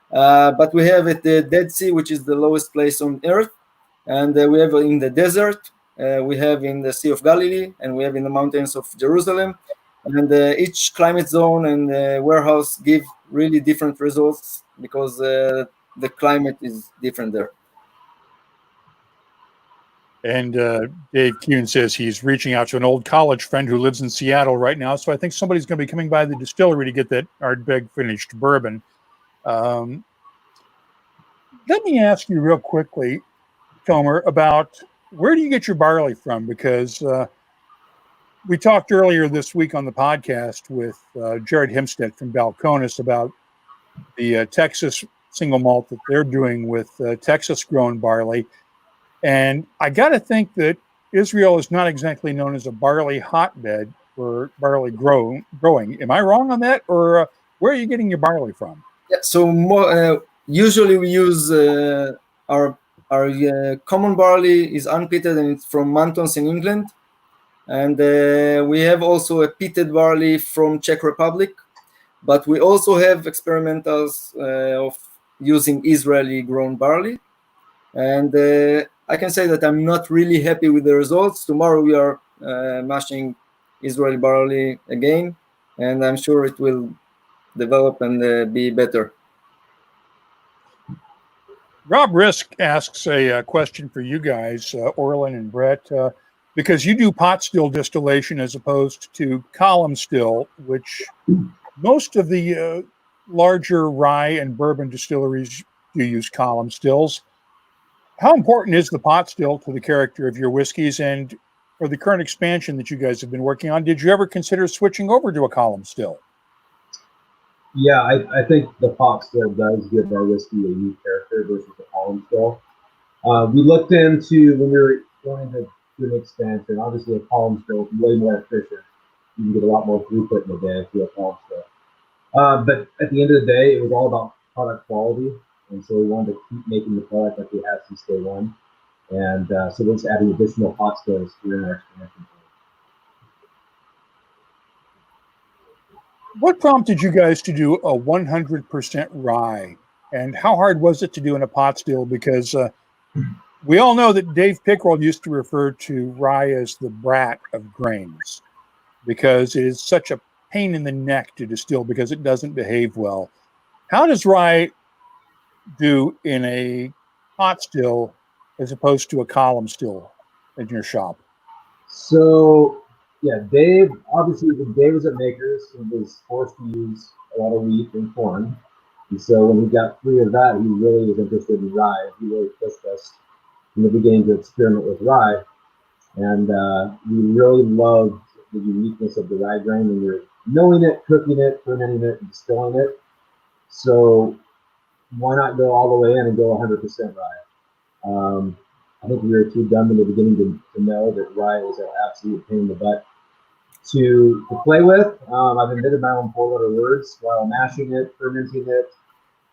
But we have at the Dead Sea, which is the lowest place on earth, and we have in the desert, we have in the Sea of Galilee, and we have in the mountains of Jerusalem. And each climate zone and warehouse give really different results, because the climate is different there. And Dave Kuhn says he's reaching out to an old college friend who lives in Seattle right now. So I think somebody's going to be coming by the distillery to get that Ardbeg finished bourbon. Let me ask you real quickly, Tomer, about where do you get your barley from? Because we talked earlier this week on the podcast with Jared Himstead from Balcones about the Texas single malt that they're doing with Texas-grown barley. And I got to think that Israel is not exactly known as a barley hotbed for barley growing. Am I wrong on that? Or where are you getting your barley from? Yeah, so usually we use our common barley is unpeated, and it's from Mantons in England. And we have also a peated barley from Czech Republic. But we also have experimentals of using Israeli-grown barley. And I can say that I'm not really happy with the results. Tomorrow we are mashing Israeli barley again, and I'm sure it will develop and be better. Rob Risk asks a question for you guys, Orlin and Brett, because you do pot still distillation as opposed to column still, which most of the larger rye and bourbon distilleries do use column stills. How important is the pot still to the character of your whiskeys? And for the current expansion that you guys have been working on, did you ever consider switching over to a column still? Yeah, I think the pot still does give our whiskey a unique character versus the column still. We looked into, when we were going to do an expansion, obviously a column still is way more efficient. You can get a lot more throughput in a day through a column still. But at the end of the day, it was all about product quality. And so we wanted to keep making the product like we have since day one. And so we're just adding additional pot stills during our expansion. What prompted you guys to do a 100% rye? And how hard was it to do in a pot still? Because We all know that Dave Pickrell used to refer to rye as the brat of grains because it is such a pain in the neck to distill because it doesn't behave well. How does rye do in a pot still as opposed to a column still in your shop? So, yeah, Dave, obviously, when Dave was at Makers, he was forced to use a lot of wheat and corn. And so when he got free of that, he really was interested in rye. He really pushed us in the beginning to experiment with rye. And we really loved the uniqueness of the rye grain when you're knowing it, cooking it, fermenting it, and distilling it. So why not go all the way in and go 100% rye? I think we were too dumb in the beginning to know that rye was an absolute pain in the butt to play with. I've invented my own four-letter words while mashing it, fermenting it,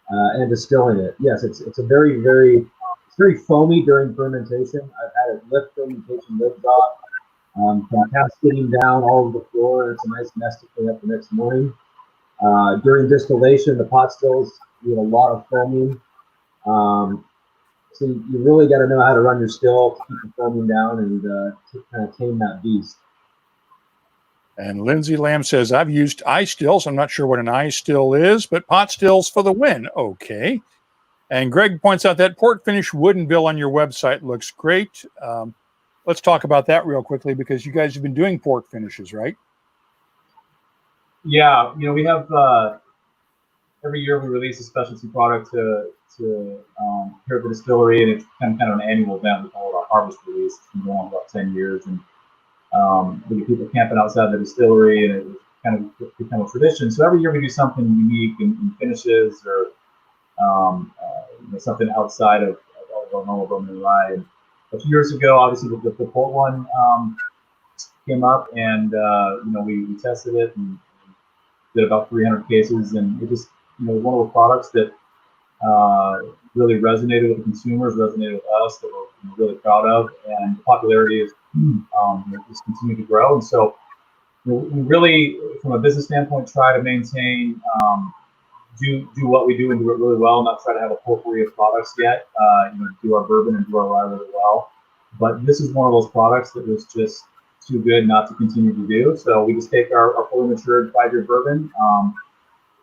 and distilling it. Yes, it's a very, it's very foamy during fermentation. I've had it lift fermentation lids off, from cascading down all over the floor, and it's a nice mess to clean up the next morning. During distillation, the pot stills, we have a lot of foaming. So you really got to know how to run your still to keep the foaming down and to kind of tame that beast. And Lindsay Lamb says, I've used eye stills. I'm not sure what an eye still is, but pot stills for the win. Okay. And Greg points out that port finish Woodinville on your website looks great. Let's talk about that real quickly because you guys have been doing port finishes, right? Yeah, we have every year we release a specialty product to here at the distillery, and it's kind of an annual event. We call it our harvest release. It's been going on about 10 years, and we get people camping outside the distillery, and it's kind of become a tradition. So every year we do something unique in finishes or something outside of our normal bourbon and rye. And a few years ago, obviously the port one came up, and we tested it and did about 300 cases, and it just one of those products that really resonated with the consumers, resonated with us, that we're really proud of, and the popularity is just continue to grow. And so we really, from a business standpoint, try to maintain, do what we do and do it really well, not try to have a potpourri of products yet. Do our bourbon and do our rye really well. But this is one of those products that was just too good not to continue to do. So we just take our fully matured 5-year bourbon,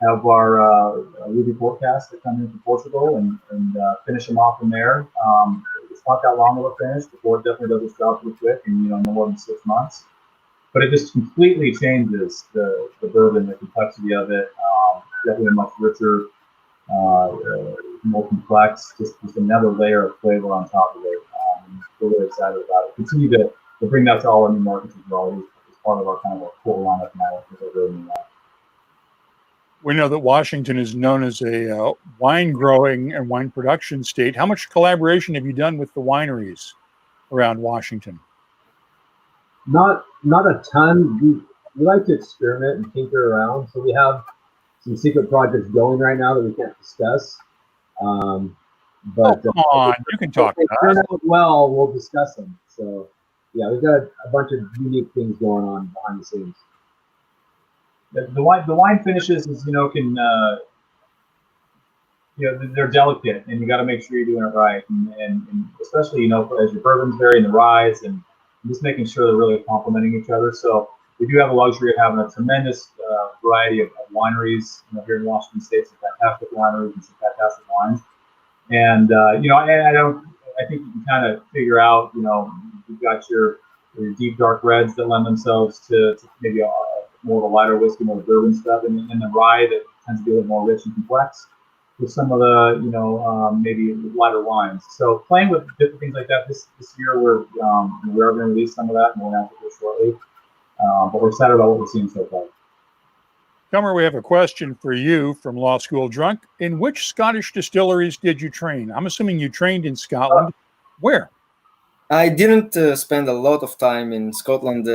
have our Ruby forecast that come in from Portugal, and finish them off from there. It's not that long of a finish. The port definitely does its job pretty quick, and no more than 6 months. But it just completely changes the bourbon, the complexity of it. Definitely much richer, more complex. Just another layer of flavor on top of it. We're really excited about it. Continue to bring that to all our new markets as well. It's part of our kind of our core lineup now. We know that Washington is known as a wine growing and wine production state. How much collaboration have you done with the wineries around Washington? Not a ton. We like to experiment and tinker around. So we have some secret projects going right now that we can't discuss. But come on, you can talk if about it. Well, we'll discuss them. So yeah, we've got a bunch of unique things going on behind the scenes. The wine finishes is can they're delicate, and you got to make sure you're doing it right, and especially as your bourbons vary and the ryes, and just making sure they're really complementing each other. So we do have the luxury of having a tremendous variety of wineries here in Washington State, some fantastic wineries and some fantastic wines. And I think you can kind of figure out you've got your deep dark reds that lend themselves to maybe more of a lighter whiskey, more bourbon stuff, and then the rye that tends to be a little more rich and complex with some of the maybe lighter wines. So playing with different things like that this year, we are going to release some of that, and we'll announce it shortly. But we're excited about what we're seeing so far. Tomer, we have a question for you from Law School Drunk. In which Scottish distilleries did you train? I'm assuming you trained in Scotland. Where? I didn't spend a lot of time in Scotland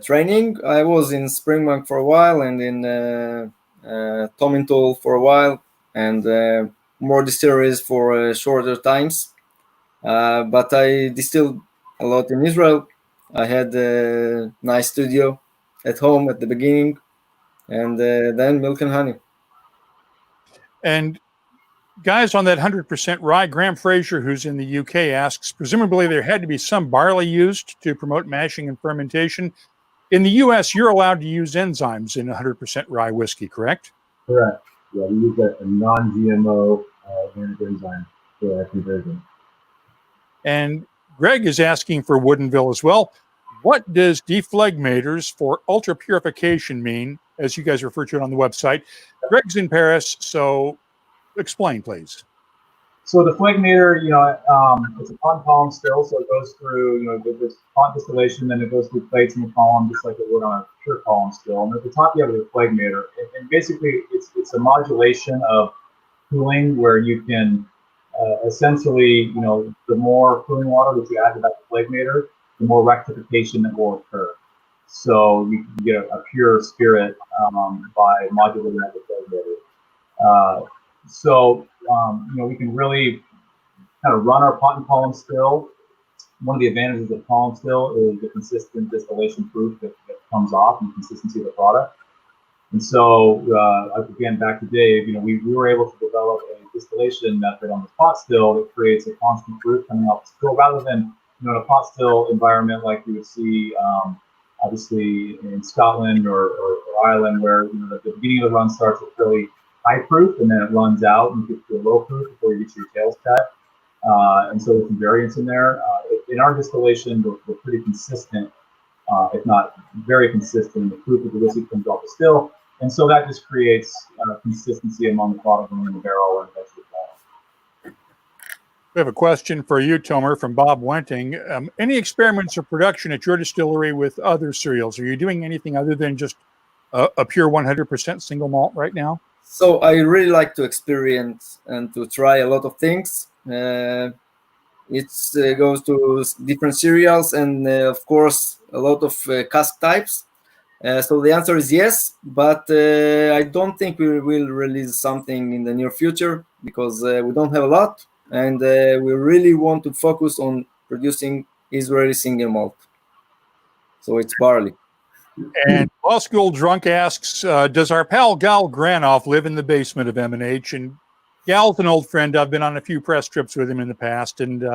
training. I was in Springbank for a while, and in Tomintoul for a while, and more distilleries for shorter times. But I distilled a lot in Israel. I had a nice studio at home at the beginning, and then Milk and Honey. And guys, on that 100% rye, Graham Fraser, who's in the UK, asks, presumably there had to be some barley used to promote mashing and fermentation. In the US, you're allowed to use enzymes in 100% rye whiskey, correct? Correct. Yeah, we use a non-GMO organic enzyme for our conversion. And Greg is asking for Woodinville as well. What does deflegmators for ultra purification mean, as you guys refer to it on the website? Greg's in Paris, so explain, please. So the phlegmator, it's a pot column still, so it goes through, this pot distillation, then it goes through plates in the column, just like it would on a pure column still. And at the top, you have the phlegmator, and basically, it's a modulation of cooling where you can essentially, the more cooling water that you add to that phlegmator, the more rectification that will occur. So you can get a pure spirit by modulating that phlegmator. We can really kind of run our pot and column still. One of the advantages of column still is the consistent distillation proof that comes off and consistency of the product. And so, again, back to Dave, we were able to develop a distillation method on the pot still that creates a constant proof coming off the still, rather than in a pot still environment like you would see, obviously in Scotland or Ireland, where the beginning of the run starts with fairly high proof, and then it runs out and you get to a low proof before you get your tails cut. And so there's some variance in there. In our distillation, we're pretty consistent, if not very consistent, in the proof of the whiskey comes off the still. And so that just creates consistency among the product in the barrel and eventually bottle. We have a question for you, Tomer, from Bob Wenting. Any experiments or production at your distillery with other cereals? Are you doing anything other than just a pure 100% single malt right now? So I really like to experience and to try a lot of things. It goes to different cereals and, of course, a lot of cask types. So the answer is yes, but I don't think we will release something in the near future because we don't have a lot, and we really want to focus on producing Israeli single malt. So it's barley. And Law School Drunk asks, does our pal Gal Granoff live in the basement of M&H? And Gal's an old friend. I've been on a few press trips with him in the past, and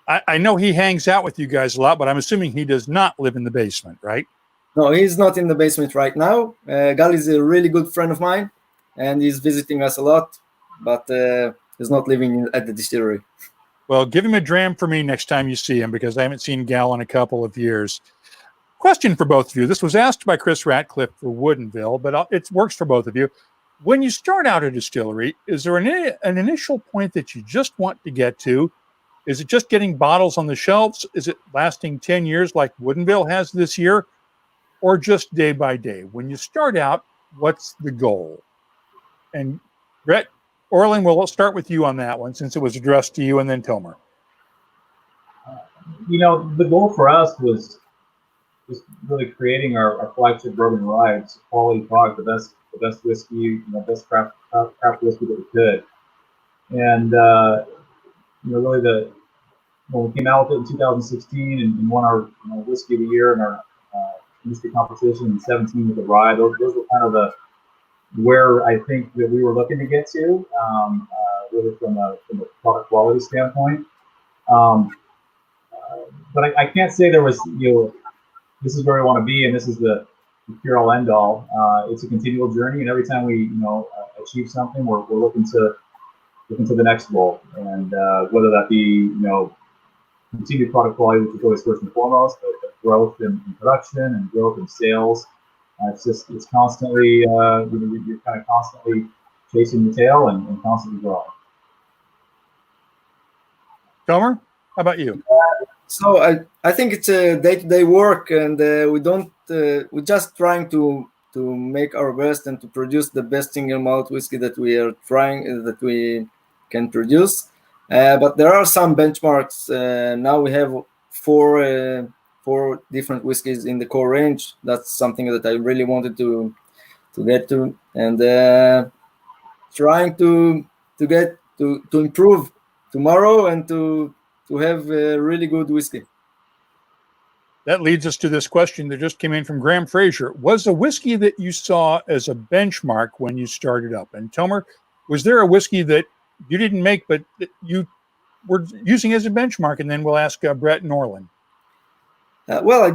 I know he hangs out with you guys a lot, but I'm assuming he does not live in the basement, right? No, he's not in the basement right now. Gal is a really good friend of mine, and he's visiting us a lot, but he's not living at the distillery. Well, give him a dram for me next time you see him, because I haven't seen Gal in a couple of years. Question for both of you. This was asked by Chris Ratcliffe for Woodinville, but it works for both of you. When you start out a distillery, is there an initial point that you just want to get to? Is it just getting bottles on the shelves? Is it lasting 10 years like Woodinville has this year? Or just day by day? When you start out, what's the goal? And Brett, Orlin, we'll start with you on that one since it was addressed to you, and then Tomer. The goal for us was just really creating our flagship bourbon rye. It's a quality product, the best whiskey, best craft whiskey that we could. And really when we came out with it in 2016 and won our whiskey of the year in our industry competition in 17 with the rye, those were kind of where I think that we were looking to get to, really from a product quality standpoint. But I can't say there was, this is where we want to be and this is the cure all end all. It's a continual journey, and every time we achieve something, we're looking to the next goal, and whether that be continued product quality, which is always first and foremost, but growth in production and growth in sales. It's constantly, you're kind of constantly chasing the tail and constantly growing. Tomer, how about you? So I think it's a day-to-day work, and we're just trying to make our best and to produce the best single malt whiskey that we are trying, that we can produce. But there are some benchmarks. Now we have four different whiskeys in the core range. That's something that I really wanted to get to, and trying to get to improve tomorrow and to have a really good whiskey. That leads us to this question that just came in from Graham Fraser. Was a whiskey that you saw as a benchmark when you started up? And Tomer, was there a whiskey that you didn't make, but you were using as a benchmark, and then we'll ask Brett and Orlin. Well, I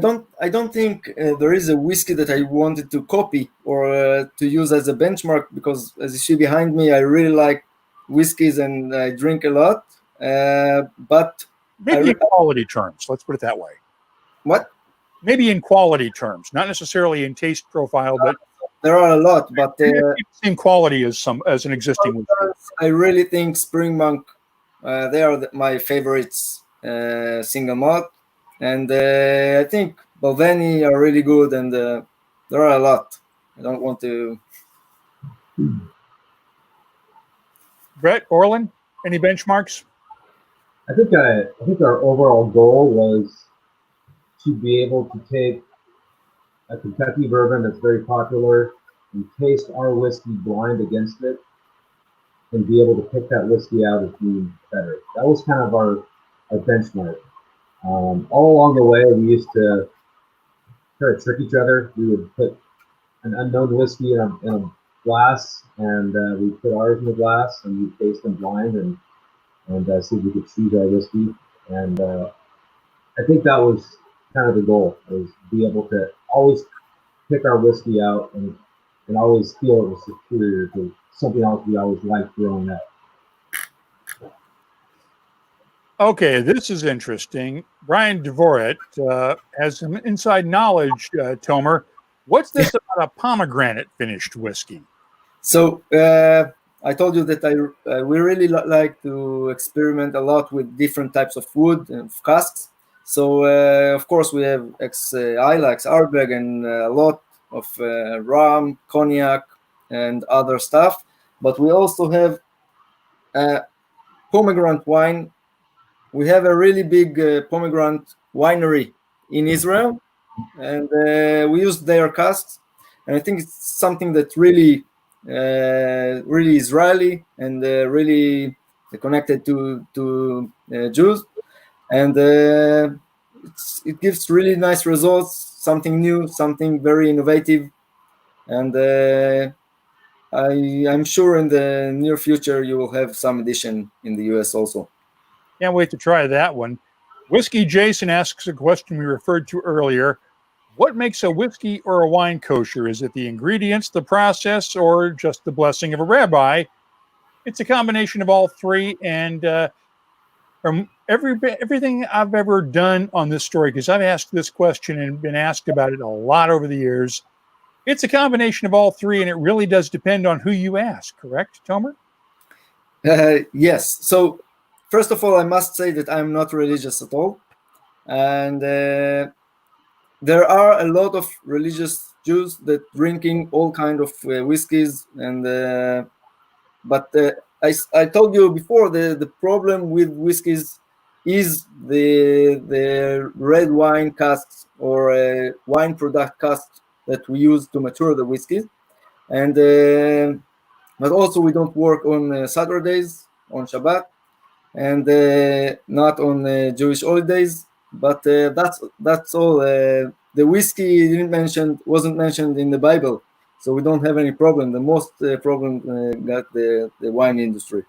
don't think there is a whiskey that I wanted to copy or to use as a benchmark, because as you see behind me, I really like whiskeys and I drink a lot. But maybe in quality terms, let's put it that way. What? Maybe in quality terms, not necessarily in taste profile, but there are a lot. But same quality as an existing whiskey. I really think Spring Monk, they are my favorites single malt. And I think Balvenie are really good, and there are a lot. I don't want to. Brett, Orlin, any benchmarks? I think our overall goal was to be able to take a Kentucky bourbon that's very popular and taste our whiskey blind against it, and be able to pick that whiskey out as being better. That was kind of our benchmark. All along the way, we used to try to trick each other. We would put an unknown whiskey in a glass, and we'd put ours in the glass, and we'd taste them blind and see if we could choose our whiskey. And I think that was kind of the goal, was be able to always pick our whiskey out and always feel it was superior to something else we always liked growing up. Okay, this is interesting. Brian Dvoret has some inside knowledge, Tomer. What's this about a pomegranate finished whiskey? So I told you that we really like to experiment a lot with different types of wood and casks. So of course we have Islax, Ardbeg, and a lot of rum, cognac, and other stuff. But we also have pomegranate wine. We have a really big pomegranate winery in Israel, and we use their casks. And I think it's something that really Israeli and really connected to Jews, and it gives really nice results. Something new, something very innovative, and I'm sure in the near future you will have some edition in the US also. Can't wait to try that one. Whiskey Jason asks a question we referred to earlier. What makes a whiskey or a wine kosher? Is it the ingredients, the process, or just the blessing of a rabbi? It's a combination of all three. And from everything I've ever done on this story, because I've asked this question and been asked about it a lot over the years, it's a combination of all three, and it really does depend on who you ask. Correct, Tomer? Yes. So first of all, I must say that I'm not religious at all. And there are a lot of religious Jews that drinking all kind of whiskeys. And but I told you before, the problem with whiskeys is the red wine casks or wine product casks that we use to mature the whiskey. And but also we don't work on Saturdays, on Shabbat, and not on Jewish holidays. But that's all. The whiskey wasn't mentioned in the Bible, so we don't have any problem. The most problem got the wine industry.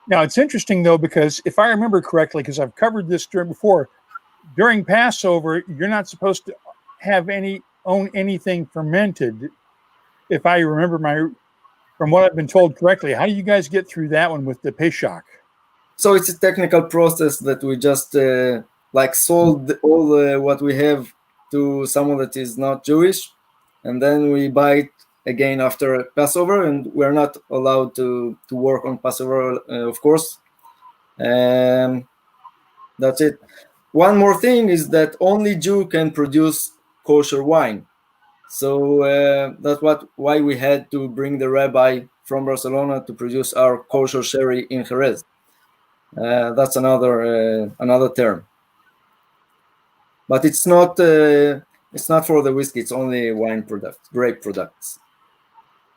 Now it's interesting though, because if I remember correctly, because I've covered this before, during Passover you're not supposed to have own anything fermented. If I remember from what I've been told correctly, how do you guys get through that one with the Pesach? So it's a technical process that we just sold all what we have to someone that is not Jewish, and then we buy it again after Passover, and we're not allowed to work on Passover, of course. That's it. One more thing is that only Jew can produce kosher wine. So that's why we had to bring the rabbi from Barcelona to produce our kosher sherry in Jerez. That's another term, but it's not for the whiskey. It's only wine products, grape products.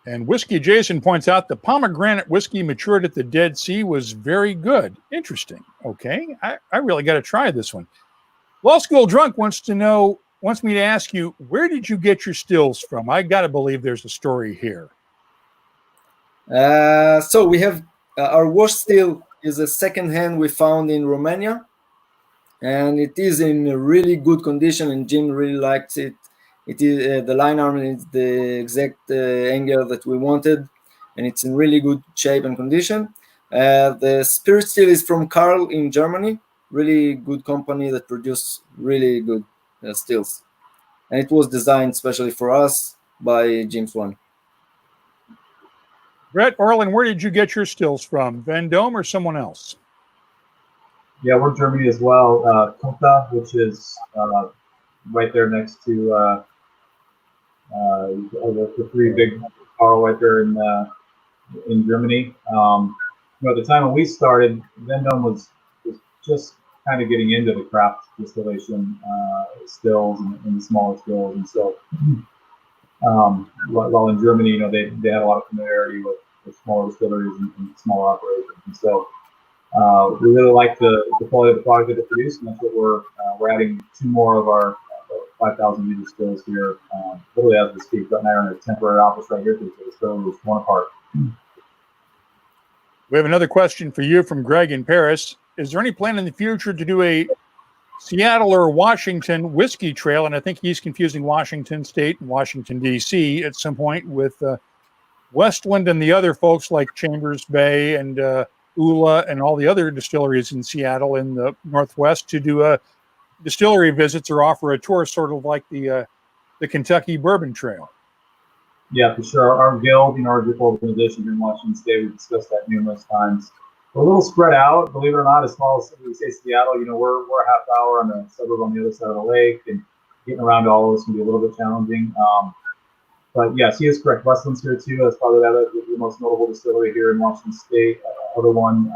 And Whiskey Jason points out the pomegranate whiskey matured at the Dead Sea was very good. Interesting. Okay, I really got to try this one. Law School Drunk wants me to ask you, where did you get your stills from? I got to believe there's a story here. So we have our wash still is a second hand we found in Romania, and it is in a really good condition, and Jim really likes it. It is the line arm is the exact angle that we wanted, and it's in really good shape and condition. The spirit still is from Carlile in Germany, really good company that produce really good stills, and it was designed especially for us by Jim Swan. Brett, Orlin, where did you get your stills from? Vendome or someone else? Yeah, we're Germany as well. Kota, which is right there next to the three big Carl right there in Germany. At the time when we started, Vendome was just kind of getting into the craft distillation stills and the smaller stills, and so while in Germany, they had a lot of familiarity with smaller distilleries and smaller operations, and so we really like the quality of the product that they produce, and that's what we're adding 2 more of our 5,000 liter stills here, literally as we speak. Brett and I are in a temporary office right here because the distillery was torn apart. We have another question for you from Greg in Paris. Is there any plan in the future to do a Seattle or Washington whiskey trail? And I think he's confusing Washington State and Washington, D.C. at some point with Westland and the other folks like Chambers Bay and Ula and all the other distilleries in Seattle in the Northwest to do a distillery visits or offer a tour, sort of like the Kentucky Bourbon Trail. Yeah, for sure. Our guild, our group organization here in Washington State, we've discussed that numerous times. We're a little spread out, believe it or not, as small as we say Seattle. We're a half hour on a suburb on the other side of the lake, and getting around to all of this can be a little bit challenging. But yes, he is correct. Westland's here too. That's probably the most notable distillery here in Washington State. Other one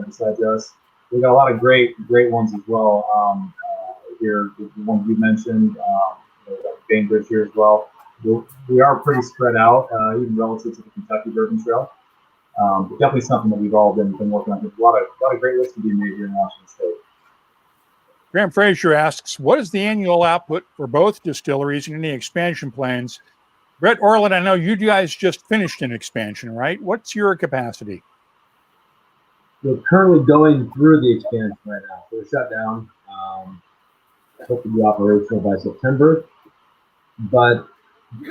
besides us. We got a lot of great ones as well here. The ones you mentioned, Bainbridge here as well. We are pretty spread out, even relative to the Kentucky Bourbon Trail. But definitely something that we've all been working on. There's a lot of great whiskey being made here in Washington State. Graham Fraser asks, what is the annual output for both distilleries and any expansion plans? Brett, Orlin, I know you guys just finished an expansion, right? What's your capacity? We're currently going through the expansion right now. So we're shut down. Hope to be operational by September. But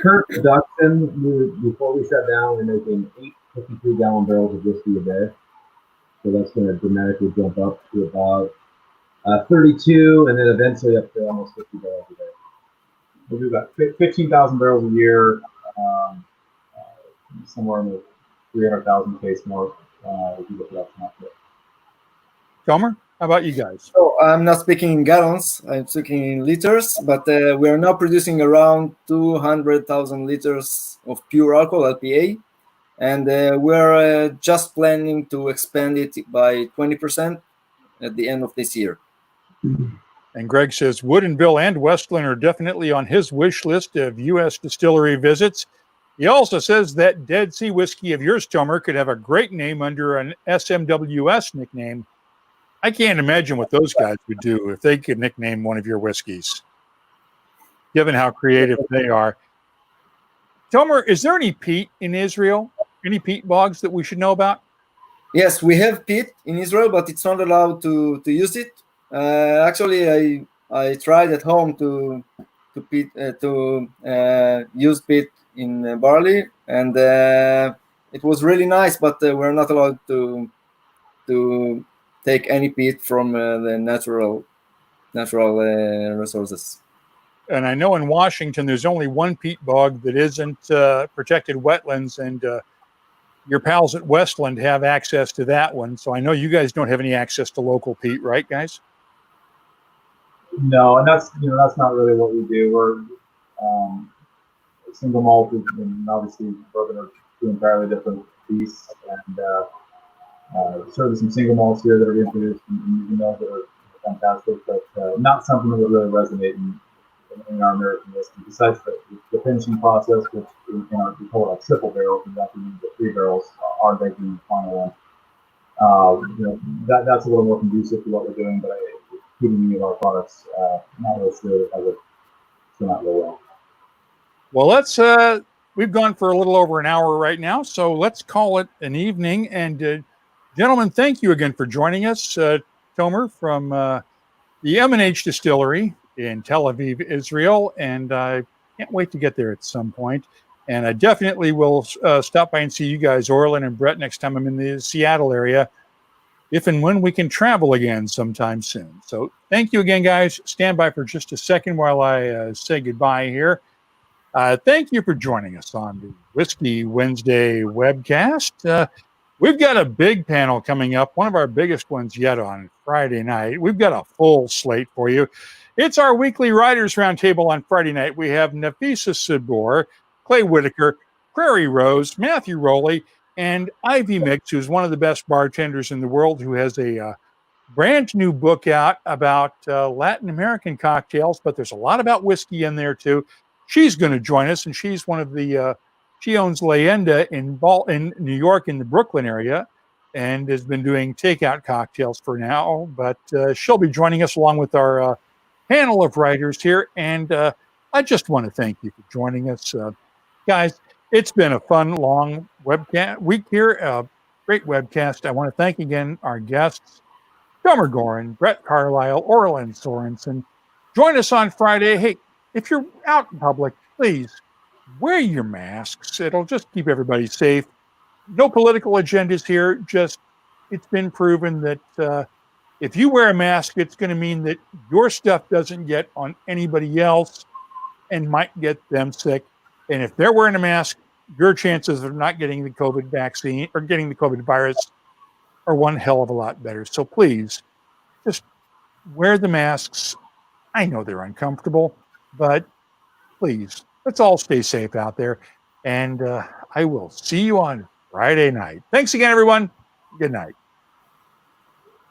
current production, before we shut down, we're making 8 53-gallon barrels of whiskey a day. So that's going to dramatically jump up to about 32, and then eventually up to almost 50 barrels a day. We'll do about 15,000 barrels a year, somewhere in the 300,000 case mark. If you look it up. Tomer, how about you guys? So I'm not speaking in gallons, I'm speaking in liters, but we are now producing around 200,000 liters of pure alcohol, LPA, and we're just planning to expand it by 20% at the end of this year. And Greg says Woodinville and Westland are definitely on his wish list of U.S. distillery visits. He also says that Dead Sea whiskey of yours, Tomer, could have a great name under an SMWS nickname. I can't imagine what those guys would do if they could nickname one of your whiskeys, given how creative they are. Tomer, is there any peat in Israel? Any peat bogs that we should know about? Yes, we have peat in Israel, but it's not allowed to use it. Actually, I tried at home to use peat in barley, and it was really nice. But we're not allowed to take any peat from the natural resources. And I know in Washington there's only one peat bog that isn't protected wetlands, and your pals at Westland have access to that one. So I know you guys don't have any access to local peat, right, guys? No, and that's not really what we do. We're single malt, and obviously bourbon are two entirely different beasts, and certainly some single malts here that are being produced and using those that are fantastic, but not something that would really resonate in our American whiskey. Besides the finishing process, which we call it a triple barrel, and that means the 3 barrels are making the final one. That's a little more conducive to what we're doing, but keeping any of our products, not really sure how it turn out really well. Well, let's. We've gone for a little over an hour right now, so let's call it an evening. And Gentlemen, thank you again for joining us. Tomer from the M&H Distillery in Tel Aviv, Israel, and I can't wait to get there at some point. And I definitely will stop by and see you guys, Orlin and Brett, next time I'm in the Seattle area, if and when we can travel again sometime soon. So thank you again, guys. Stand by for just a second while I say goodbye here. Thank you for joining us on the Whiskey Wednesday webcast. We've got a big panel coming up, one of our biggest ones yet on Friday night. We've got a full slate for you. It's our weekly Writers Roundtable on Friday night. We have Nafisa Sabor, Clay Whitaker, Prairie Rose, Matthew Rowley, and Ivy Mix, who's one of the best bartenders in the world, who has a brand new book out about Latin American cocktails, but there's a lot about whiskey in there too. She's going to join us, and she's one of the she owns Leyenda in New York, in the Brooklyn area, and has been doing takeout cocktails for now. But she'll be joining us along with our panel of writers here. And I just want to thank you for joining us, guys. It's been a fun, long webcast week here. Great webcast. I want to thank again our guests, Tomer Goren, Brett Carlile, Orlin Sorensen. Join us on Friday. Hey, if you're out in public, please wear your masks. It'll just keep everybody safe. No political agendas here. Just, it's been proven that if you wear a mask, it's going to mean that your stuff doesn't get on anybody else and might get them sick. And if they're wearing a mask, your chances of not getting the COVID vaccine or getting the COVID virus are one hell of a lot better. So please, just wear the masks. I know they're uncomfortable, but please, let's all stay safe out there. And I will see you on Friday night. Thanks again, everyone. Good night.